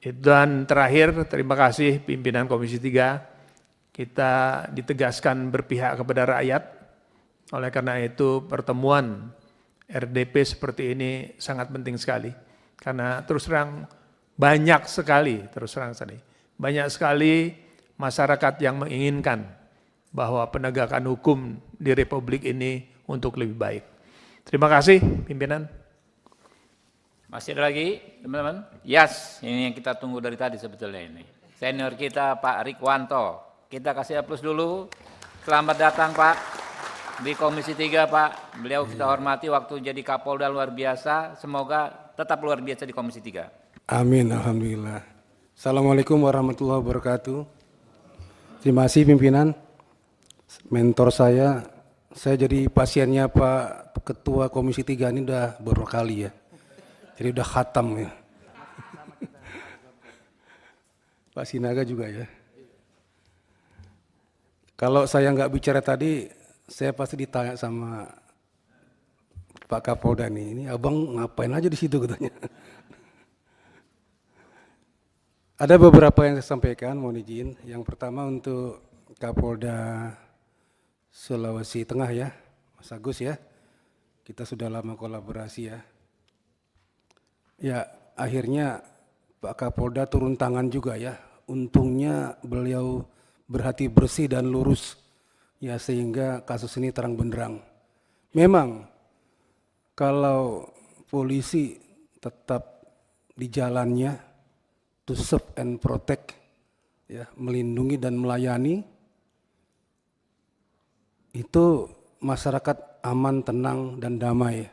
Dan terakhir, terima kasih pimpinan Komisi 3. Kita ditegaskan berpihak kepada rakyat. Oleh karena itu pertemuan RDP seperti ini sangat penting sekali. Karena terus terang banyak sekali masyarakat yang menginginkan bahwa penegakan hukum di Republik ini untuk lebih baik. Terima kasih pimpinan. Masih ada lagi teman-teman? Yes, ini yang kita tunggu dari tadi sebetulnya ini. Senior kita Pak Rikwanto. Kita kasih aplaus dulu. Selamat datang Pak di Komisi 3 Pak. Beliau kita hormati waktu jadi Kapolda luar biasa. Semoga tetap luar biasa di Komisi 3. Amin, alhamdulillah. Assalamualaikum warahmatullahi wabarakatuh. Terima kasih pimpinan. Mentor saya jadi pasiennya Pak Ketua Komisi 3 ini udah berkali ya. Jadi udah khatam ya. Pak Sinaga juga ya. Kalau saya nggak bicara tadi, saya pasti ditanya sama Pak Kapolda nih, ini abang ngapain aja di situ katanya. Ada beberapa yang saya sampaikan, mohon izin. Yang pertama untuk Kapolda Sulawesi Tengah ya, Mas Agus ya. Kita sudah lama kolaborasi ya. Ya, akhirnya Pak Kapolda turun tangan juga ya. Untungnya beliau berhati bersih dan lurus ya sehingga kasus ini terang benderang. Memang kalau polisi tetap di jalannya to serve and protect ya, melindungi dan melayani, itu masyarakat aman, tenang dan damai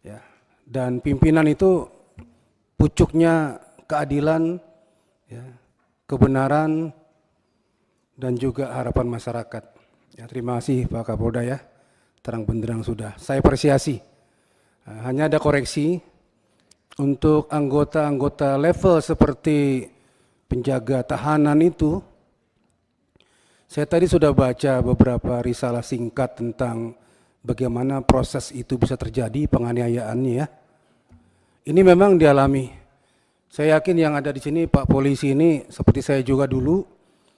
ya. Dan pimpinan itu pucuknya keadilan ya, kebenaran dan juga harapan masyarakat. Ya, terima kasih Pak Kapolda ya, terang benderang sudah. Saya apresiasi. Hanya ada koreksi untuk anggota-anggota level seperti penjaga tahanan itu, Saya tadi sudah baca beberapa risalah singkat tentang bagaimana proses itu bisa terjadi, penganiayaannya ya. Ini memang dialami. Saya yakin yang ada di sini Pak Polisi ini seperti saya juga dulu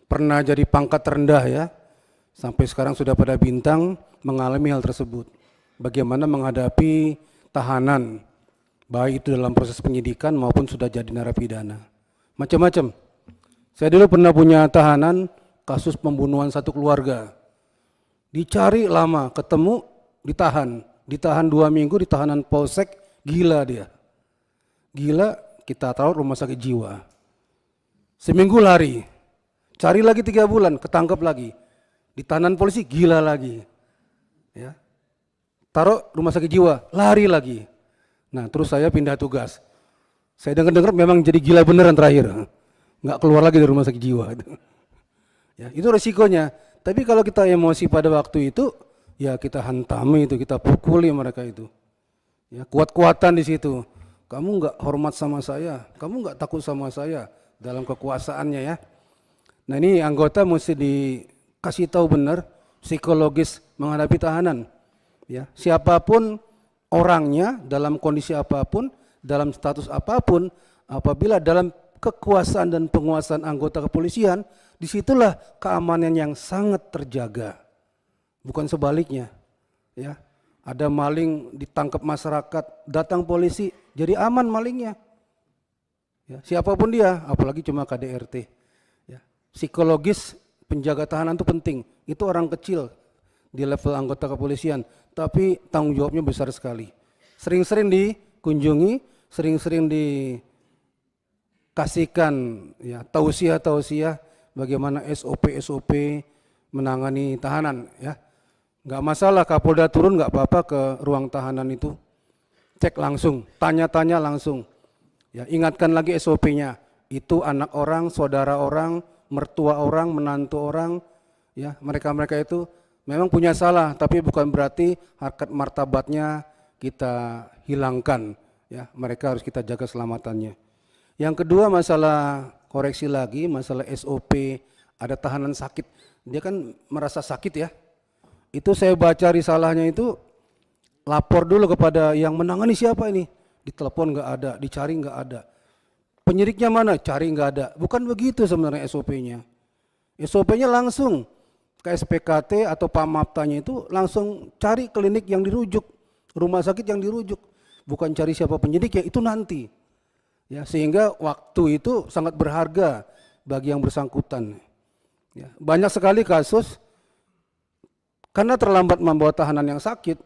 pernah jadi pangkat rendah ya. Sampai sekarang sudah pada bintang mengalami hal tersebut. Bagaimana menghadapi tahanan, baik itu dalam proses penyidikan maupun sudah jadi narapidana. Macam-macam. Saya dulu pernah punya tahanan kasus pembunuhan satu keluarga. Dicari lama, ketemu, ditahan. Ditahan 2 minggu di tahanan polsek, gila dia. Gila, kita taruh rumah sakit jiwa. Seminggu lari, cari lagi 3 bulan, ketangkep lagi. Di tahanan polisi, gila lagi. Ya. Taruh rumah sakit jiwa, lari lagi. Nah terus saya pindah tugas. Saya dengar-dengar memang jadi gila beneran terakhir. Nggak keluar lagi dari rumah sakit jiwa. Ya, itu resikonya. Tapi kalau kita emosi pada waktu itu, ya kita hantami itu, kita pukuli mereka itu. Ya, kuat-kuatan di situ. Kamu nggak hormat sama saya, kamu nggak takut sama saya dalam kekuasaannya ya. Nah ini anggota mesti dikasih tahu benar psikologis menghadapi tahanan. Ya, siapapun orangnya dalam kondisi apapun, dalam status apapun, apabila dalam kekuasaan dan penguasaan anggota kepolisian, disitulah keamanan yang sangat terjaga, bukan sebaliknya. Ya, ada maling ditangkap masyarakat, datang polisi, jadi aman malingnya. Ya, siapapun dia, apalagi cuma KDRT. Ya, psikologis penjaga tahanan itu penting. Itu orang kecil di level anggota kepolisian, tapi tanggung jawabnya besar sekali. Sering-sering dikunjungi, sering-sering dikasihkan ya tausiah-tausiah bagaimana SOP menangani tahanan ya. Nggak masalah Kapolda turun nggak apa-apa ke ruang tahanan itu. Cek langsung, tanya-tanya langsung. Ya, ingatkan lagi SOP-nya. Itu anak orang, saudara orang, mertua orang, menantu orang, ya, mereka-mereka itu memang punya salah, tapi bukan berarti harkat martabatnya kita hilangkan. Ya, mereka harus kita jaga keselamatannya. Yang kedua masalah koreksi lagi, masalah SOP, ada tahanan sakit. Dia kan merasa sakit ya. Itu saya baca risalahnya itu, lapor dulu kepada yang menangani siapa ini. Ditelepon nggak ada, dicari nggak ada. Penyidiknya mana? Cari nggak ada. Bukan begitu sebenarnya SOP-nya. SOP-nya langsung ke SPKT atau Pamaptanya itu langsung cari klinik yang dirujuk, rumah sakit yang dirujuk. Bukan cari siapa penyidiknya, itu nanti. Ya, sehingga waktu itu sangat berharga bagi yang bersangkutan. Ya, banyak sekali kasus karena terlambat membawa tahanan yang sakit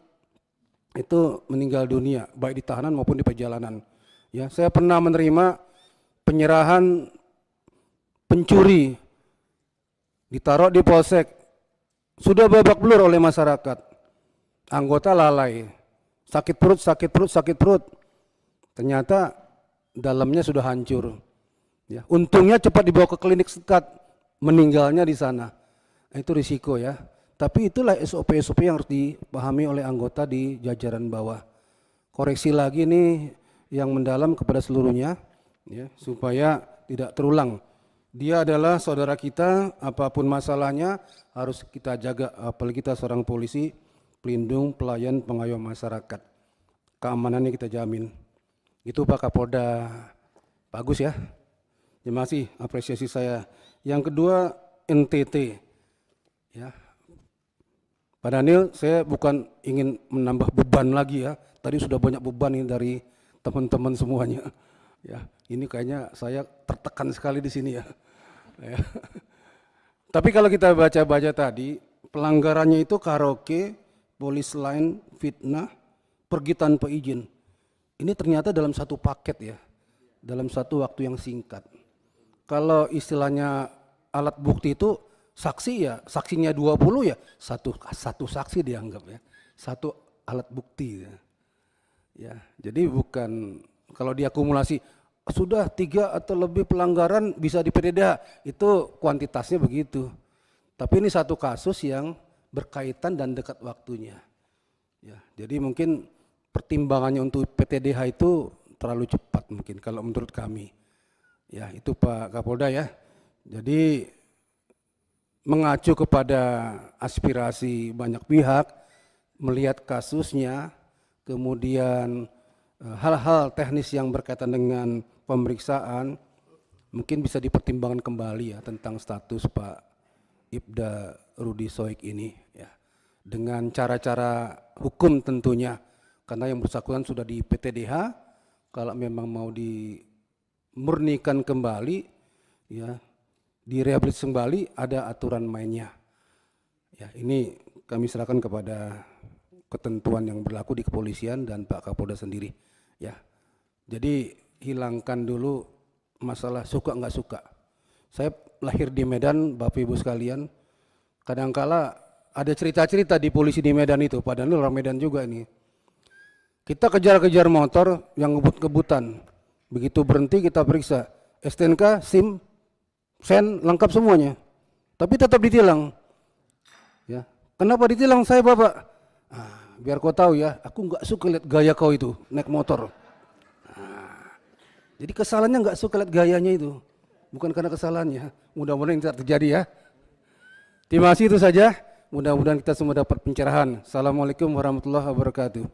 itu meninggal dunia, baik di tahanan maupun di perjalanan. Ya, saya pernah menerima penyerahan pencuri ditaruh di polsek, sudah babak belur oleh masyarakat, anggota lalai, sakit perut, ternyata dalamnya sudah hancur. Ya, untungnya cepat dibawa ke klinik sekat, meninggalnya di sana. Itu risiko ya. Tapi itulah SOP yang harus dipahami oleh anggota di jajaran bawah. Koreksi lagi nih yang mendalam kepada seluruhnya, ya, supaya tidak terulang. Dia adalah saudara kita, apapun masalahnya harus kita jaga, apalagi kita seorang polisi, pelindung, pelayan, pengayom masyarakat. Keamanannya kita jamin. Itu Pak Kapolda, bagus ya. Terima kasih, apresiasi saya. Yang kedua NTT, ya. Pak Daniel, saya bukan ingin menambah beban lagi ya. Tadi sudah banyak beban ini dari teman-teman semuanya. Ya, ini kayaknya saya tertekan sekali di sini ya. Ya. Tapi kalau kita baca-baca tadi, pelanggarannya itu karaoke, polis lain, fitnah, pergi tanpa izin. Ini ternyata dalam satu paket ya, dalam satu waktu yang singkat. Kalau istilahnya alat bukti itu saksi ya, saksinya 20 ya, satu saksi dianggap ya, satu alat bukti ya. Ya, jadi bukan kalau diakumulasi sudah 3 atau lebih pelanggaran bisa dipidana, itu kuantitasnya begitu. Tapi ini satu kasus yang berkaitan dan dekat waktunya. Ya, jadi mungkin pertimbangannya untuk PTDH itu terlalu cepat mungkin kalau menurut kami. Ya, itu Pak Kapolda ya. Jadi mengacu kepada aspirasi banyak pihak, melihat kasusnya, kemudian hal-hal teknis yang berkaitan dengan pemeriksaan, mungkin bisa dipertimbangkan kembali ya tentang status Pak Ibda Rudi Soik ini ya. Dengan cara-cara hukum tentunya, karena yang bersangkutan sudah di PTDH, kalau memang mau dimurnikan kembali ya, direhabilitasi kembali, ada aturan mainnya. Ya, ini kami serahkan kepada ketentuan yang berlaku di kepolisian dan Pak Kapolda sendiri. Ya, jadi hilangkan dulu masalah suka nggak suka. Saya lahir di Medan, Bapak Ibu sekalian. Kadangkala ada cerita-cerita di polisi di Medan itu, padahal orang Medan juga ini. Kita kejar-kejar motor yang ngebut-ngebutan. Begitu berhenti kita periksa STNK, SIM, sen lengkap semuanya, tapi tetap ditilang. Ya, kenapa ditilang saya Bapak? Biar kau tahu ya, aku nggak suka lihat gaya kau itu naik motor. Jadi kesalahannya nggak suka lihat gayanya itu, bukan karena kesalahannya. Mudah-mudahan tidak terjadi ya. Terima kasih, itu saja. Mudah-mudahan kita semua dapat pencerahan. Assalamualaikum warahmatullahi wabarakatuh.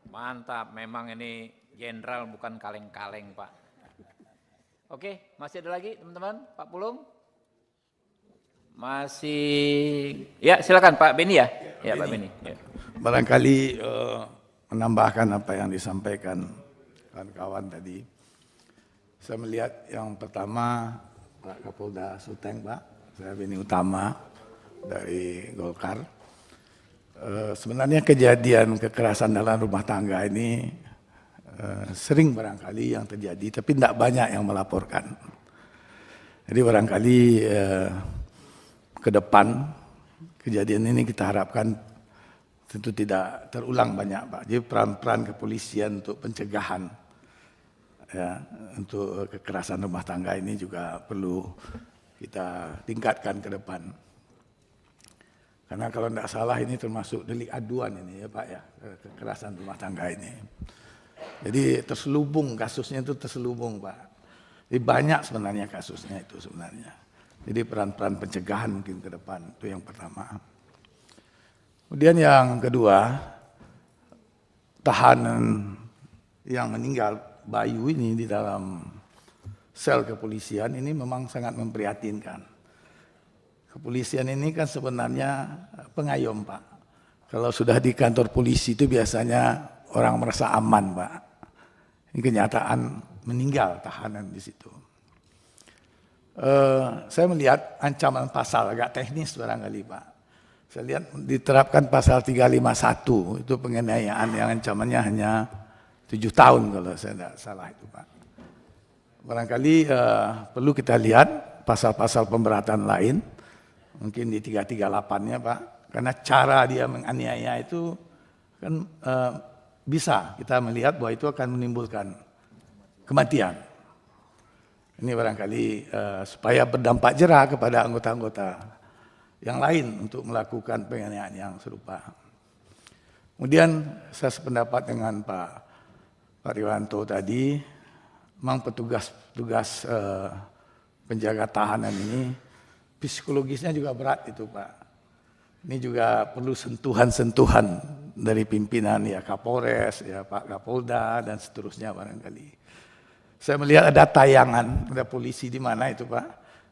Mantap, memang ini jenderal bukan kaleng-kaleng Pak. Oke, masih ada lagi teman-teman? Pak Pulung? Masih, ya silakan Pak Beni ya? Ya Pak Beni. Ya. Barangkali menambahkan apa yang disampaikan kawan-kawan tadi. Saya melihat yang pertama Pak Kapolda Sulteng Pak, saya Beni Utama dari Golkar. Sebenarnya kejadian kekerasan dalam rumah tangga ini sering barangkali yang terjadi, tapi tidak banyak yang melaporkan. Jadi barangkali ke depan kejadian ini kita harapkan tentu tidak terulang banyak Pak. Jadi peran-peran kepolisian untuk pencegahan ya, untuk kekerasan rumah tangga ini juga perlu kita tingkatkan ke depan. Karena kalau tidak salah ini termasuk delik aduan ini ya Pak ya, kekerasan rumah tangga ini. Jadi terselubung, kasusnya itu terselubung Pak. Jadi banyak sebenarnya kasusnya itu sebenarnya. Jadi peran-peran pencegahan mungkin ke depan, itu yang pertama. Kemudian yang kedua, tahanan yang meninggal Bayu ini di dalam sel kepolisian ini memang sangat memprihatinkan. Kepolisian ini kan sebenarnya pengayom Pak. Kalau sudah di kantor polisi itu biasanya orang merasa aman Pak. Ini kenyataan meninggal tahanan di situ. Saya melihat ancaman pasal agak teknis barangkali Pak. Saya lihat diterapkan pasal 351 itu penganiayaan yang ancamannya hanya 7 tahun kalau saya tidak salah itu Pak. Barangkali perlu kita lihat pasal-pasal pemberatan lain. Mungkin di 338-nya Pak, karena cara dia menganiaya itu kan bisa kita melihat bahwa itu akan menimbulkan kematian. Ini barangkali supaya berdampak jera kepada anggota-anggota yang lain untuk melakukan penganiayaan yang serupa. Kemudian saya sependapat dengan Pak Riwanto tadi, memang petugas penjaga tahanan ini psikologisnya juga berat itu Pak. Ini juga perlu sentuhan-sentuhan dari pimpinan ya Kapolres, ya Pak Kapolda dan seterusnya barangkali. Saya melihat ada tayangan, ada polisi di mana itu Pak.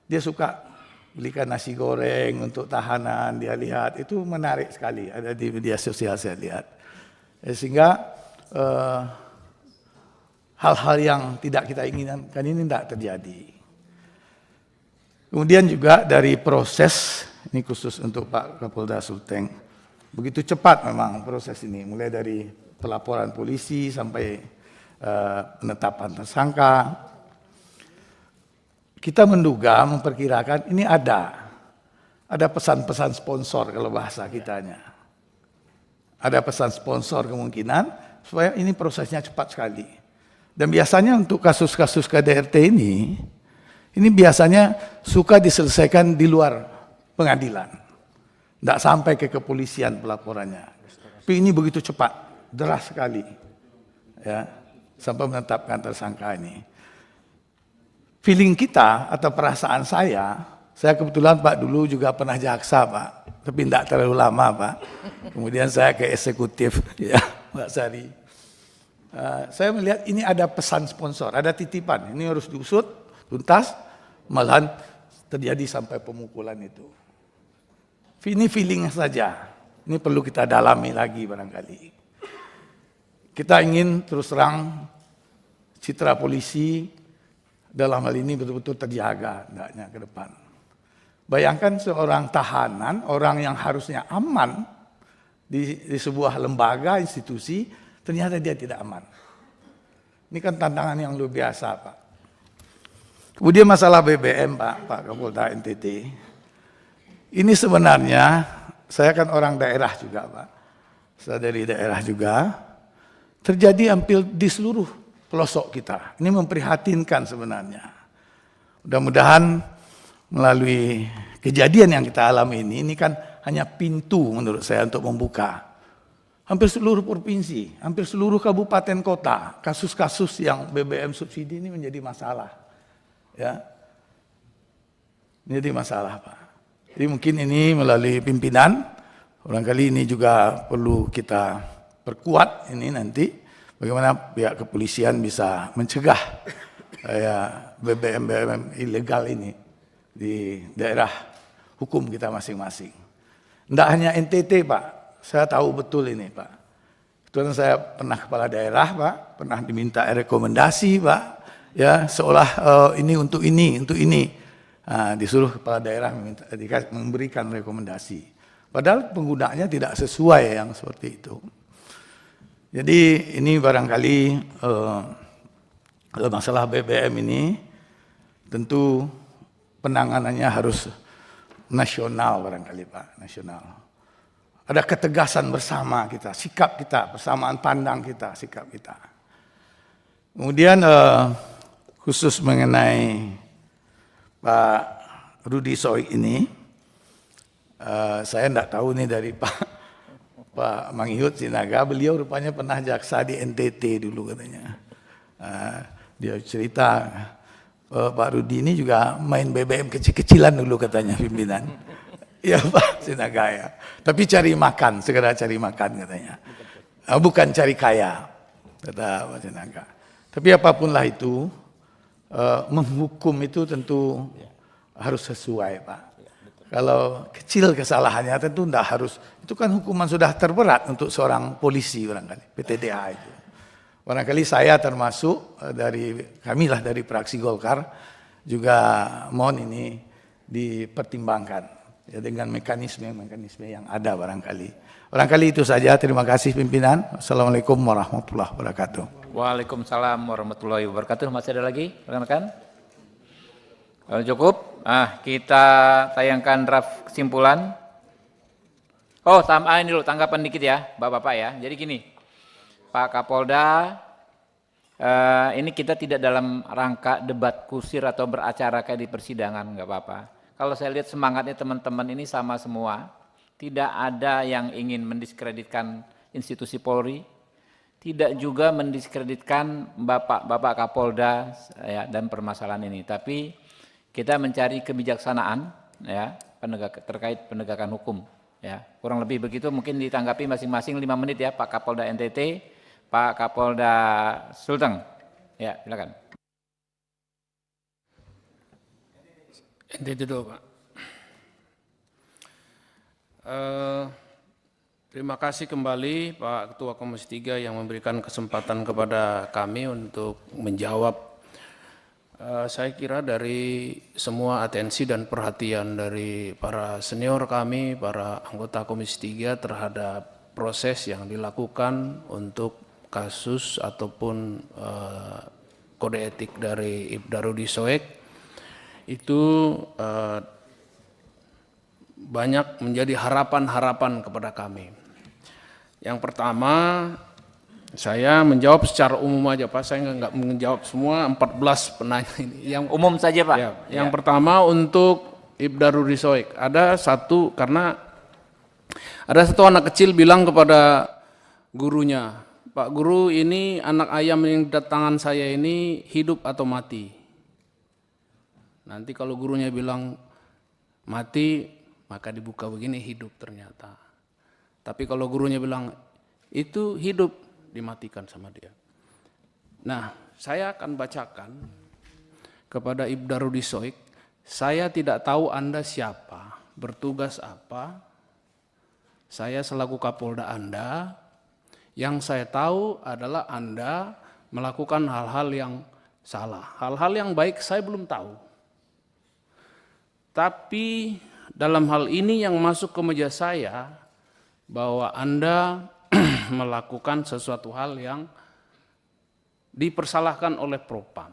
Dia suka belikan nasi goreng untuk tahanan, dia lihat itu menarik sekali. Ada di media sosial saya lihat. Sehingga hal-hal yang tidak kita inginkan ini tidak terjadi. Kemudian juga dari proses, ini khusus untuk Pak Kapolda Sulteng, begitu cepat memang proses ini, mulai dari pelaporan polisi sampai penetapan tersangka. Kita menduga, memperkirakan ini ada pesan-pesan sponsor kalau bahasa kitanya. Ada pesan sponsor kemungkinan supaya ini prosesnya cepat sekali. Dan biasanya untuk kasus-kasus KDRT ini biasanya suka diselesaikan di luar pengadilan. Tidak sampai ke kepolisian pelaporannya. Tapi ini begitu cepat, deras sekali. Ya, sampai menetapkan tersangka ini. Feeling kita atau perasaan saya, Saya kebetulan Pak dulu juga pernah jaksa Pak, tapi tidak terlalu lama Pak. Kemudian saya ke eksekutif, ya Pak Sari. Saya melihat ini ada pesan sponsor, ada titipan, ini harus diusut, tuntas, malahan terjadi sampai pemukulan itu. Ini feeling saja, ini perlu kita dalami lagi barangkali. Kita ingin terus terang citra polisi dalam hal ini betul-betul terjaga hendaknya ke depan. Bayangkan seorang tahanan, orang yang harusnya aman di sebuah lembaga, institusi, ternyata dia tidak aman. Ini kan tantangan yang luar biasa, Pak. Kemudian masalah BBM, Pak Kapolda NTT. Ini sebenarnya, saya kan orang daerah juga, Pak. Saya dari daerah juga. Terjadi hampir di seluruh pelosok kita. Ini memprihatinkan sebenarnya. Mudah-mudahan melalui kejadian yang kita alami ini kan hanya pintu menurut saya untuk membuka. Hampir seluruh provinsi, hampir seluruh kabupaten kota, kasus-kasus yang BBM subsidi ini menjadi masalah. Ya, menjadi masalah, Pak. Jadi mungkin ini melalui pimpinan, barangkali ini juga perlu kita perkuat ini nanti, bagaimana pihak kepolisian bisa mencegah BBM ilegal ini di daerah hukum kita masing-masing. Tidak hanya NTT, Pak. Saya tahu betul ini, Pak. Kebetulan saya pernah kepala daerah, Pak. Pernah diminta rekomendasi, Pak. Ya, seolah ini untuk ini, untuk ini. Nah, disuruh kepala daerah memberikan rekomendasi. Padahal penggunaannya tidak sesuai yang seperti itu. Jadi ini barangkali masalah BBM ini tentu penanganannya harus nasional barangkali, Pak, nasional. Ada ketegasan bersama kita, sikap kita, persamaan pandang kita, sikap kita. Kemudian khusus mengenai Pak Rudi Soik ini, saya tidak tahu nih dari Pak Manghiyut Sinaga, beliau rupanya pernah jaksa di NTT dulu katanya. Dia cerita, Pak Rudi ini juga main BBM kecil-kecilan dulu katanya pimpinan. Iya Pak Sinaga ya. Tapi cari makan, segera cari makan katanya. Bukan cari kaya, kata Pak Sinaga. Tapi apapunlah itu, menghukum itu tentu harus sesuai, Pak. Kalau kecil kesalahannya tentu tidak harus, itu kan hukuman sudah terberat untuk seorang polisi barangkali, PTDH itu. Barangkali saya termasuk kamilah dari fraksi Golkar, juga mohon ini dipertimbangkan ya, dengan mekanisme yang ada barangkali. Barangkali itu saja, terima kasih pimpinan. Assalamualaikum warahmatullahi wabarakatuh. Waalaikumsalam warahmatullahi wabarakatuh. Masih ada lagi rekan-rekan? Kalau cukup, kita tayangkan draft kesimpulan. Oh, ini dulu tanggapan dikit ya, Bapak-bapak ya. Jadi gini, Pak Kapolda, ini kita tidak dalam rangka debat kusir atau beracara kayak di persidangan, nggak apa-apa. Kalau saya lihat semangatnya teman-teman ini sama semua, tidak ada yang ingin mendiskreditkan institusi Polri, tidak juga mendiskreditkan Bapak Kapolda ya, dan permasalahan ini. Tapi kita mencari kebijaksanaan ya, terkait penegakan hukum ya. Kurang lebih begitu, mungkin ditanggapi masing-masing 5 menit ya, Pak Kapolda NTT, Pak Kapolda Sulteng. Ya, silakan. NTT dulu, Pak. Terima kasih kembali Pak Ketua Komisi 3 yang memberikan kesempatan kepada kami untuk menjawab. Saya kira dari semua atensi dan perhatian dari para senior kami, para anggota Komisi 3 terhadap proses yang dilakukan untuk kasus ataupun kode etik dari Ibda Rudi Soik, itu banyak menjadi harapan-harapan kepada kami. Yang pertama, saya menjawab secara umum aja Pak, saya nggak menjawab semua 14 penanya ini. Yang umum saja Pak. Ya, yang pertama untuk Ibda Rudi Soik, ada satu anak kecil bilang kepada gurunya, Pak Guru, ini anak ayam yang di tangan saya ini hidup atau mati? Nanti kalau gurunya bilang mati maka dibuka begini hidup ternyata. Tapi kalau gurunya bilang itu hidup, dimatikan sama dia. Nah, saya akan bacakan kepada Ibda Rudi Soik. Saya tidak tahu Anda siapa, bertugas apa. Saya selaku Kapolda Anda, yang saya tahu adalah Anda melakukan hal-hal yang salah. Hal-hal yang baik saya belum tahu. Tapi dalam hal ini yang masuk ke meja saya, bahwa Anda melakukan sesuatu hal yang dipersalahkan oleh Propam.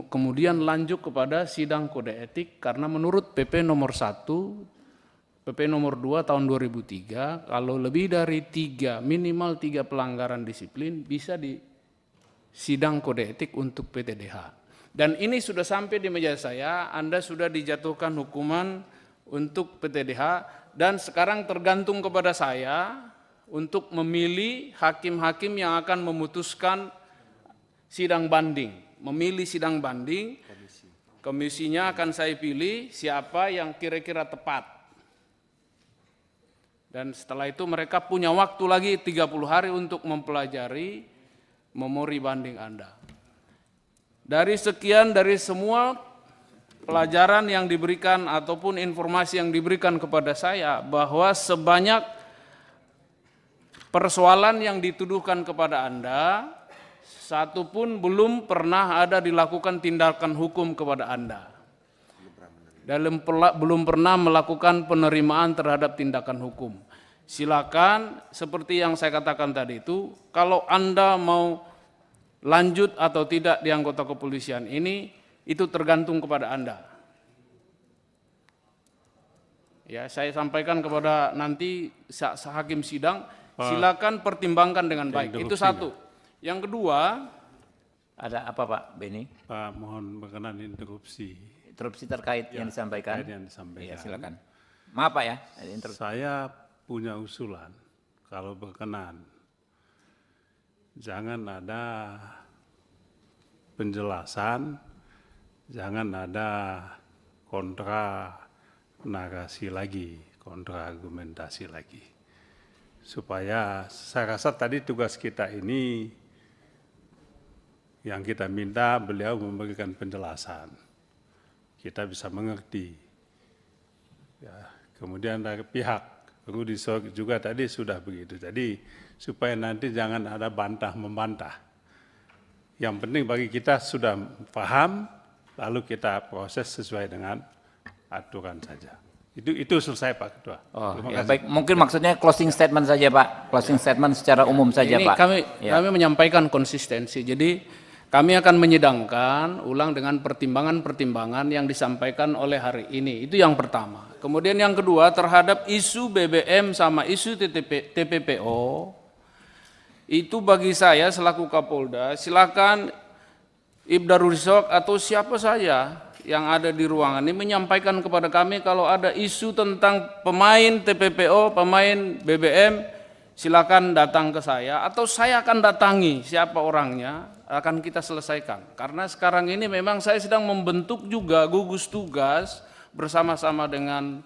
Kemudian lanjut kepada sidang kode etik karena menurut PP nomor 1, PP nomor 2 tahun 2003, kalau lebih dari minimal 3 pelanggaran disiplin bisa di sidang kode etik untuk PTDH. Dan ini sudah sampai di meja saya, Anda sudah dijatuhkan hukuman untuk PTDH dan sekarang tergantung kepada saya untuk memilih hakim-hakim yang akan memutuskan sidang banding. Memilih sidang banding, komisinya akan saya pilih siapa yang kira-kira tepat. Dan setelah itu mereka punya waktu lagi 30 hari untuk mempelajari memori banding Anda. Dari semua pelajaran yang diberikan ataupun informasi yang diberikan kepada saya bahwa sebanyak persoalan yang dituduhkan kepada Anda, satu pun belum pernah ada dilakukan tindakan hukum kepada Anda. Belum pernah melakukan penerimaan terhadap tindakan hukum. Silakan seperti yang saya katakan tadi itu, kalau Anda mau lanjut atau tidak di anggota kepolisian ini, itu tergantung kepada Anda. Ya, saya sampaikan kepada nanti hakim sidang, silakan pertimbangkan dengan baik. Itu satu. Yang kedua, ada apa Pak Beni? Pak, mohon berkenan interupsi. Interupsi terkait yang disampaikan. Terkait yang disampaikan. Ya, silakan. Maaf Pak ya. Saya punya usulan, kalau berkenan, jangan ada penjelasan, jangan ada kontra narasi lagi, kontra argumentasi lagi. Supaya saya rasa tadi tugas kita ini yang kita minta beliau memberikan penjelasan, kita bisa mengerti. Ya, kemudian dari pihak Rudi Soik juga tadi sudah begitu. Jadi supaya nanti jangan ada bantah membantah. Yang penting bagi kita sudah paham, lalu kita proses sesuai dengan aturan saja. Itu selesai Pak Ketua. Oh, ya, baik. Mungkin maksudnya closing statement saja Pak. Closing statement secara umum saja ini Pak. Kami menyampaikan konsistensi. Jadi kami akan menyidangkan ulang dengan pertimbangan-pertimbangan yang disampaikan oleh hari ini. Itu yang pertama. Kemudian yang kedua, terhadap isu BBM sama isu TPPO, itu bagi saya selaku Kapolda, silakan Ibda Rudi Soik atau siapa saja yang ada di ruangan ini menyampaikan kepada kami kalau ada isu tentang pemain TPPO, pemain BBM, silakan datang ke saya atau saya akan datangi siapa orangnya, akan kita selesaikan. Karena sekarang ini memang saya sedang membentuk juga gugus tugas bersama-sama dengan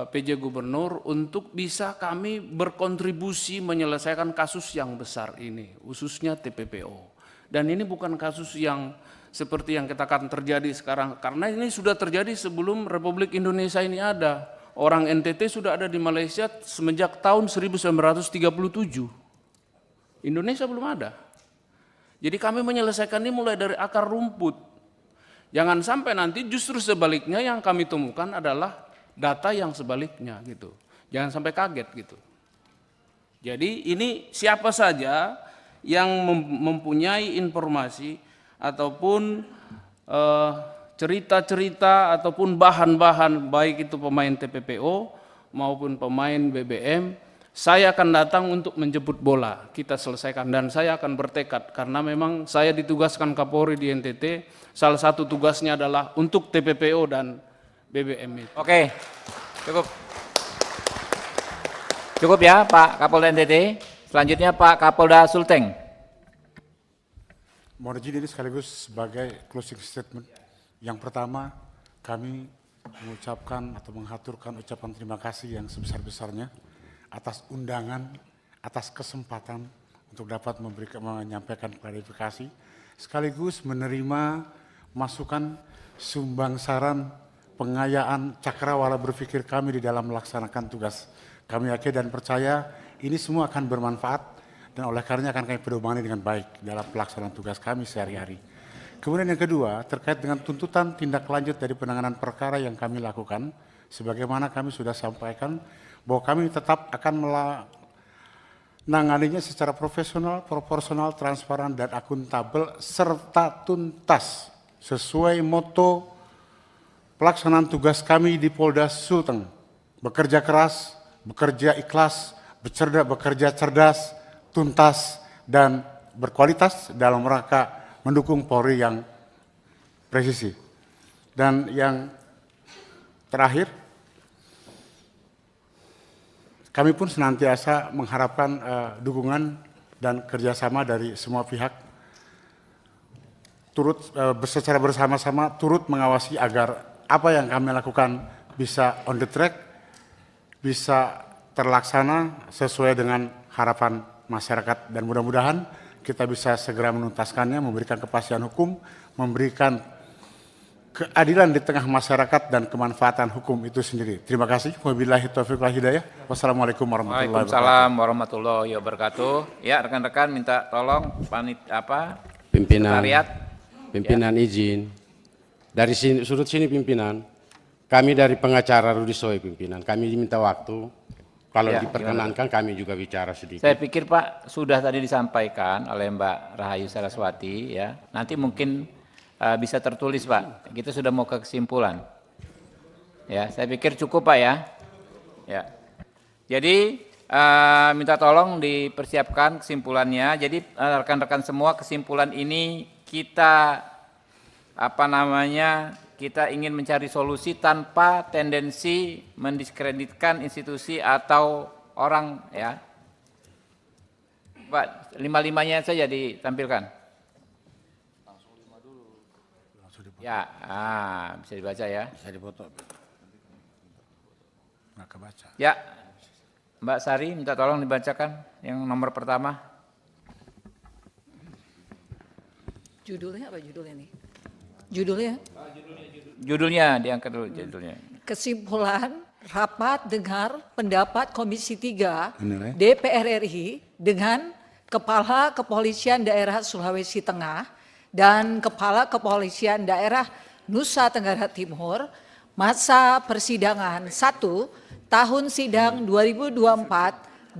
PJ Gubernur untuk bisa kami berkontribusi menyelesaikan kasus yang besar ini, khususnya TPPO. Dan ini bukan kasus yang seperti yang kita akan terjadi sekarang, karena ini sudah terjadi sebelum Republik Indonesia ini ada. Orang NTT sudah ada di Malaysia semenjak tahun 1937. Indonesia belum ada. Jadi kami menyelesaikan ini mulai dari akar rumput. Jangan sampai nanti justru sebaliknya yang kami temukan adalah data yang sebaliknya gitu. Jangan sampai kaget gitu. Jadi ini siapa saja yang mempunyai informasi ataupun cerita-cerita ataupun bahan-bahan baik itu pemain TPPO maupun pemain BBM, saya akan datang untuk menjemput bola, kita selesaikan. Dan saya akan bertekad karena memang saya ditugaskan Kapolri di NTT, salah satu tugasnya adalah untuk TPPO dan BBM itu. Oke, cukup ya Pak Kapolda NTT. Selanjutnya Pak Kapolda Sulteng. Mohon izin ini sekaligus sebagai closing statement. Yang pertama, kami mengucapkan atau menghaturkan ucapan terima kasih yang sebesar-besarnya atas undangan, atas kesempatan untuk dapat menyampaikan klarifikasi, sekaligus menerima masukan, sumbang saran, pengayaan cakrawala berpikir kami di dalam melaksanakan tugas. Kami yakin dan percaya ini semua akan bermanfaat dan oleh karenanya akan kami pedomani dengan baik dalam pelaksanaan tugas kami sehari-hari. Kemudian yang kedua, terkait dengan tuntutan tindak lanjut dari penanganan perkara yang kami lakukan, sebagaimana kami sudah sampaikan bahwa kami tetap akan menanganinya secara profesional, proporsional, transparan, dan akuntabel, serta tuntas sesuai moto pelaksanaan tugas kami di Polda Sulteng. Bekerja keras, bekerja ikhlas, bekerja cerdas, tuntas, dan berkualitas dalam rangka mendukung Polri yang presisi. Dan yang terakhir, kami pun senantiasa mengharapkan dukungan dan kerjasama dari semua pihak, turut secara bersama-sama turut mengawasi agar apa yang kami lakukan bisa on the track, bisa terlaksana sesuai dengan harapan masyarakat, dan mudah-mudahan kita bisa segera menuntaskannya, memberikan kepastian hukum, memberikan keadilan di tengah masyarakat dan kemanfaatan hukum itu sendiri. Terima kasih. Wabillahi taufiq wal hidayah. Wassalamualaikum warahmatullahi wabarakatuh. Waalaikumsalam warahmatullahi wabarakatuh. Ya, rekan-rekan minta tolong pimpinan izin. Dari sudut sini pimpinan, kami dari pengacara Rudi Soe pimpinan, kami diminta waktu. Kalau ya, diperkenankan gimana? kami juga bicara sedikit. Saya pikir Pak sudah tadi disampaikan oleh Mbak Rahayu Saraswati ya. Nanti mungkin bisa tertulis Pak. Kita sudah mau ke kesimpulan. Ya, saya pikir cukup Pak ya. Ya. Jadi minta tolong dipersiapkan kesimpulannya. Jadi rekan-rekan semua, kesimpulan ini kita kita ingin mencari solusi tanpa tendensi mendiskreditkan institusi atau orang ya. Pak, 5-5-nya saja ditampilkan. Ya, bisa dibaca ya. Bisa dipoto. Nggak kebaca. Ya, Mbak Sari minta tolong dibacakan yang nomor pertama. Judulnya apa judulnya nih? Judulnya? Judulnya diangkat dulu judulnya. Kesimpulan rapat dengar pendapat Komisi 3 DPR RI dengan Kepala Kepolisian Daerah Sulawesi Tengah dan Kepala Kepolisian Daerah Nusa Tenggara Timur masa persidangan 1 tahun sidang 2024-2025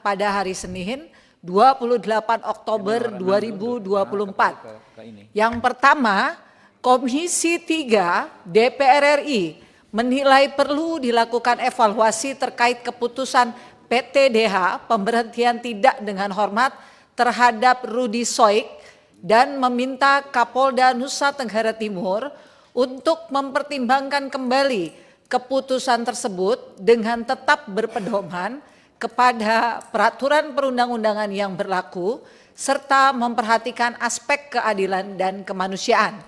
pada hari Senin 28 Oktober 2024. Yang pertama, Komisi 3 DPR RI menilai perlu dilakukan evaluasi terkait keputusan PTDH pemberhentian tidak dengan hormat terhadap Rudi Soik dan meminta Kapolda Nusa Tenggara Timur untuk mempertimbangkan kembali keputusan tersebut dengan tetap berpedoman kepada peraturan perundang-undangan yang berlaku serta memperhatikan aspek keadilan dan kemanusiaan.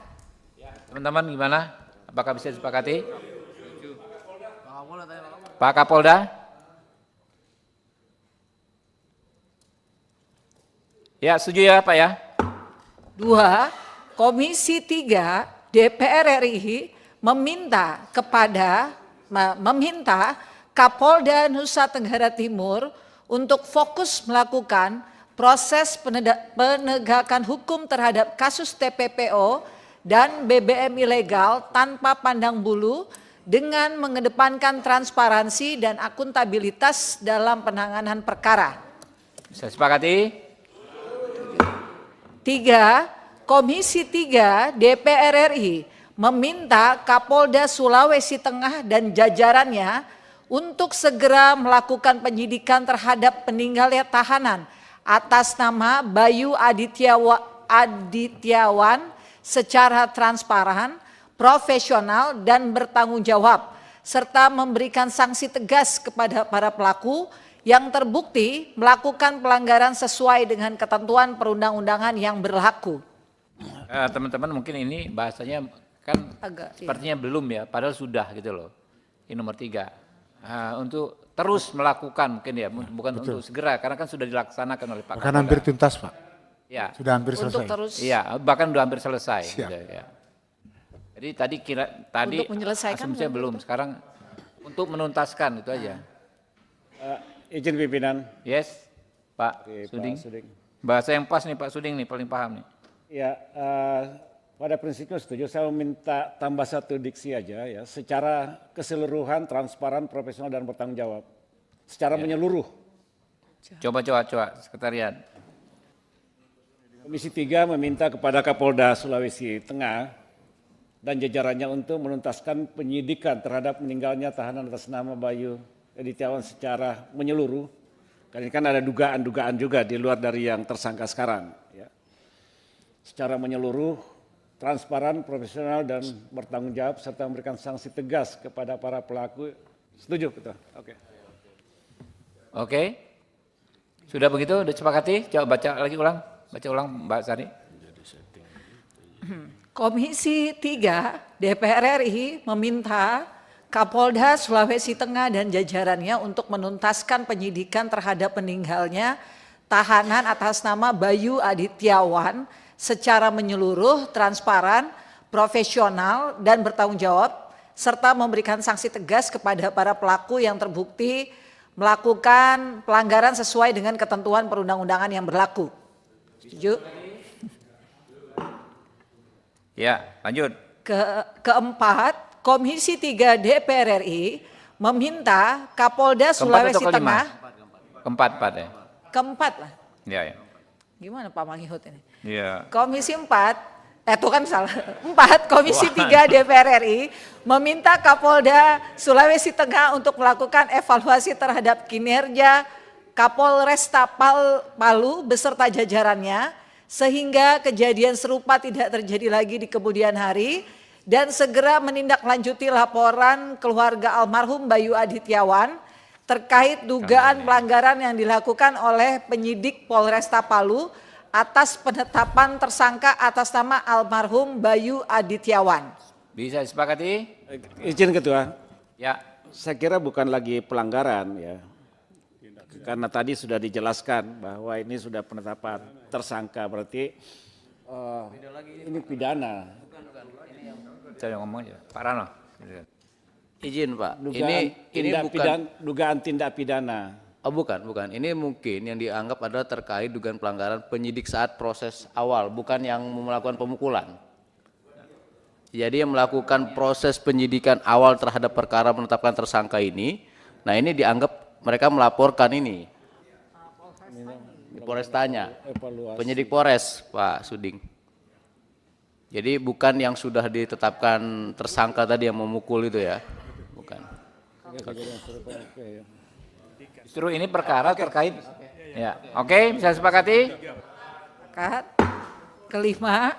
Teman-teman gimana? Apakah bisa disepakati? Pak Kapolda? Ya, setuju ya Pak ya? 2. Komisi 3 DPR RI meminta Kapolda Nusa Tenggara Timur untuk fokus melakukan proses penegakan hukum terhadap kasus TPPO dan BBM ilegal tanpa pandang bulu dengan mengedepankan transparansi dan akuntabilitas dalam penanganan perkara. Bisa sepakati? 3. Komisi 3 DPR RI meminta Kapolda Sulawesi Tengah dan jajarannya untuk segera melakukan penyidikan terhadap peninggalnya tahanan atas nama Bayu Adityawan secara transparan, profesional, dan bertanggung jawab, serta memberikan sanksi tegas kepada para pelaku yang terbukti melakukan pelanggaran sesuai dengan ketentuan perundang-undangan yang berlaku. Teman-teman mungkin ini bahasanya Kan Agak, iya. sepertinya belum ya, padahal sudah gitu loh. Ini nomor 3. Untuk terus melakukan mungkin ya, bukan betul. untuk segera, karena kan sudah dilaksanakan oleh Pak Bahkan Kapolda. hampir tuntas, Pak. Ya. Sudah hampir Untuk selesai. terus Iya, bahkan udah hampir selesai. Siap. Udah, ya. Jadi tadi Untuk menyelesaikan asumsinya belum, sekarang untuk menuntaskan itu aja. Izin pimpinan. Yes, Pak Oke, Suding. Pak Suding. Bahasa yang pas nih Pak Suding nih, paling paham nih. Ya, pada prinsipnya setuju. Saya meminta tambah satu diksi aja ya, secara keseluruhan, transparan, profesional dan bertanggung jawab, secara menyeluruh. Coba, Sekretariat. Komisi 3 meminta kepada Kapolda Sulawesi Tengah dan jajarannya untuk menuntaskan penyidikan terhadap meninggalnya tahanan atas nama Bayu Adityawan secara menyeluruh. Karena kan ada dugaan-dugaan juga di luar dari yang tersangka sekarang. Ya. Secara menyeluruh, transparan, profesional, dan bertanggung jawab, serta memberikan sanksi tegas kepada para pelaku. Setuju? Betul. Oke. Oke. Sudah begitu? Sudah sepakati? Coba baca lagi ulang. Baca ulang Mbak Sari. Komisi 3 DPR RI meminta Kapolda Sulawesi Tengah dan jajarannya untuk menuntaskan penyidikan terhadap meninggalnya tahanan atas nama Bayu Adityawan secara menyeluruh, transparan, profesional, dan bertanggung jawab, serta memberikan sanksi tegas kepada para pelaku yang terbukti melakukan pelanggaran sesuai dengan ketentuan perundang-undangan yang berlaku. Setuju? Ya, lanjut. Keempat, Komisi 3 DPR RI meminta Kapolda Sulawesi Tengah. Keempat ya. Keempat lah. Ya. Gimana Pak Manghihut ini? Ya. Komisi 4, itu kan salah. 4, Komisi 3 DPR RI meminta Kapolda Sulawesi Tengah untuk melakukan evaluasi terhadap kinerja Kapolresta Palu beserta jajarannya sehingga kejadian serupa tidak terjadi lagi di kemudian hari dan segera menindaklanjuti laporan keluarga almarhum Bayu Adityawan terkait dugaan pelanggaran yang dilakukan oleh penyidik Polresta Palu atas penetapan tersangka atas nama almarhum Bayu Adityawan. Bisa disepakati? Izin Ketua. Ya. Saya kira bukan lagi pelanggaran ya. Karena tadi sudah dijelaskan bahwa ini sudah penetapan tersangka, berarti ini pidana. Saya ngomong aja, Pak Rano. Izin Pak, Dugaan tindak pidana. Oh bukan. Ini mungkin yang dianggap adalah terkait dugaan pelanggaran penyidik saat proses awal, bukan yang melakukan pemukulan. Jadi yang melakukan proses penyidikan awal terhadap perkara menetapkan tersangka ini, nah ini dianggap mereka melaporkan ini di Polrestanya, penyidik Polres Pak Suding. Jadi bukan yang sudah ditetapkan tersangka tadi yang memukul itu ya, bukan. Justru ini perkara terkait. Ya, oke, bisa sepakati? Kelima,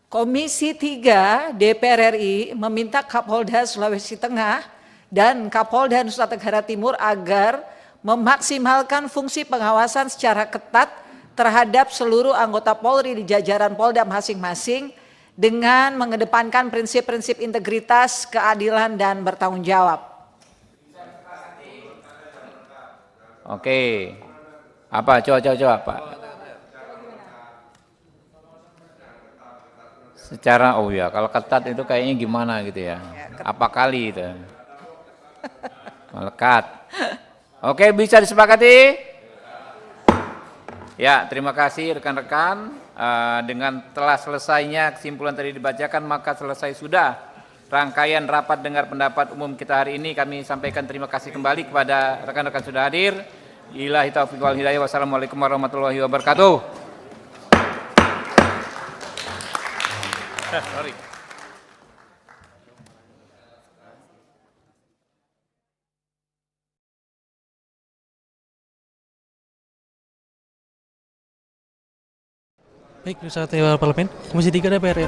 Komisi 3 DPR RI meminta Kapolda Sulawesi Tengah dan Kapolda Nusa Tenggara Timur agar memaksimalkan fungsi pengawasan secara ketat terhadap seluruh anggota Polri di jajaran Polda masing-masing dengan mengedepankan prinsip-prinsip integritas, keadilan, dan bertanggung jawab. Oke. Apa? Coba Pak. Secara, kalau ketat itu kayaknya gimana gitu ya. Apa kali itu? Melekat. Oke, bisa disepakati? Ya, terima kasih rekan-rekan. Dengan telah selesainya kesimpulan tadi dibacakan, maka selesai sudah rangkaian rapat dengar pendapat umum kita hari ini. Kami sampaikan terima kasih kembali kepada rekan-rekan sudah hadir. Ilahi taufiq wal hidayah. Wassalamualaikum warahmatullahi wabarakatuh. Sorry. Baik, Sekretariat Parlemen, Komisi 3 DPR RI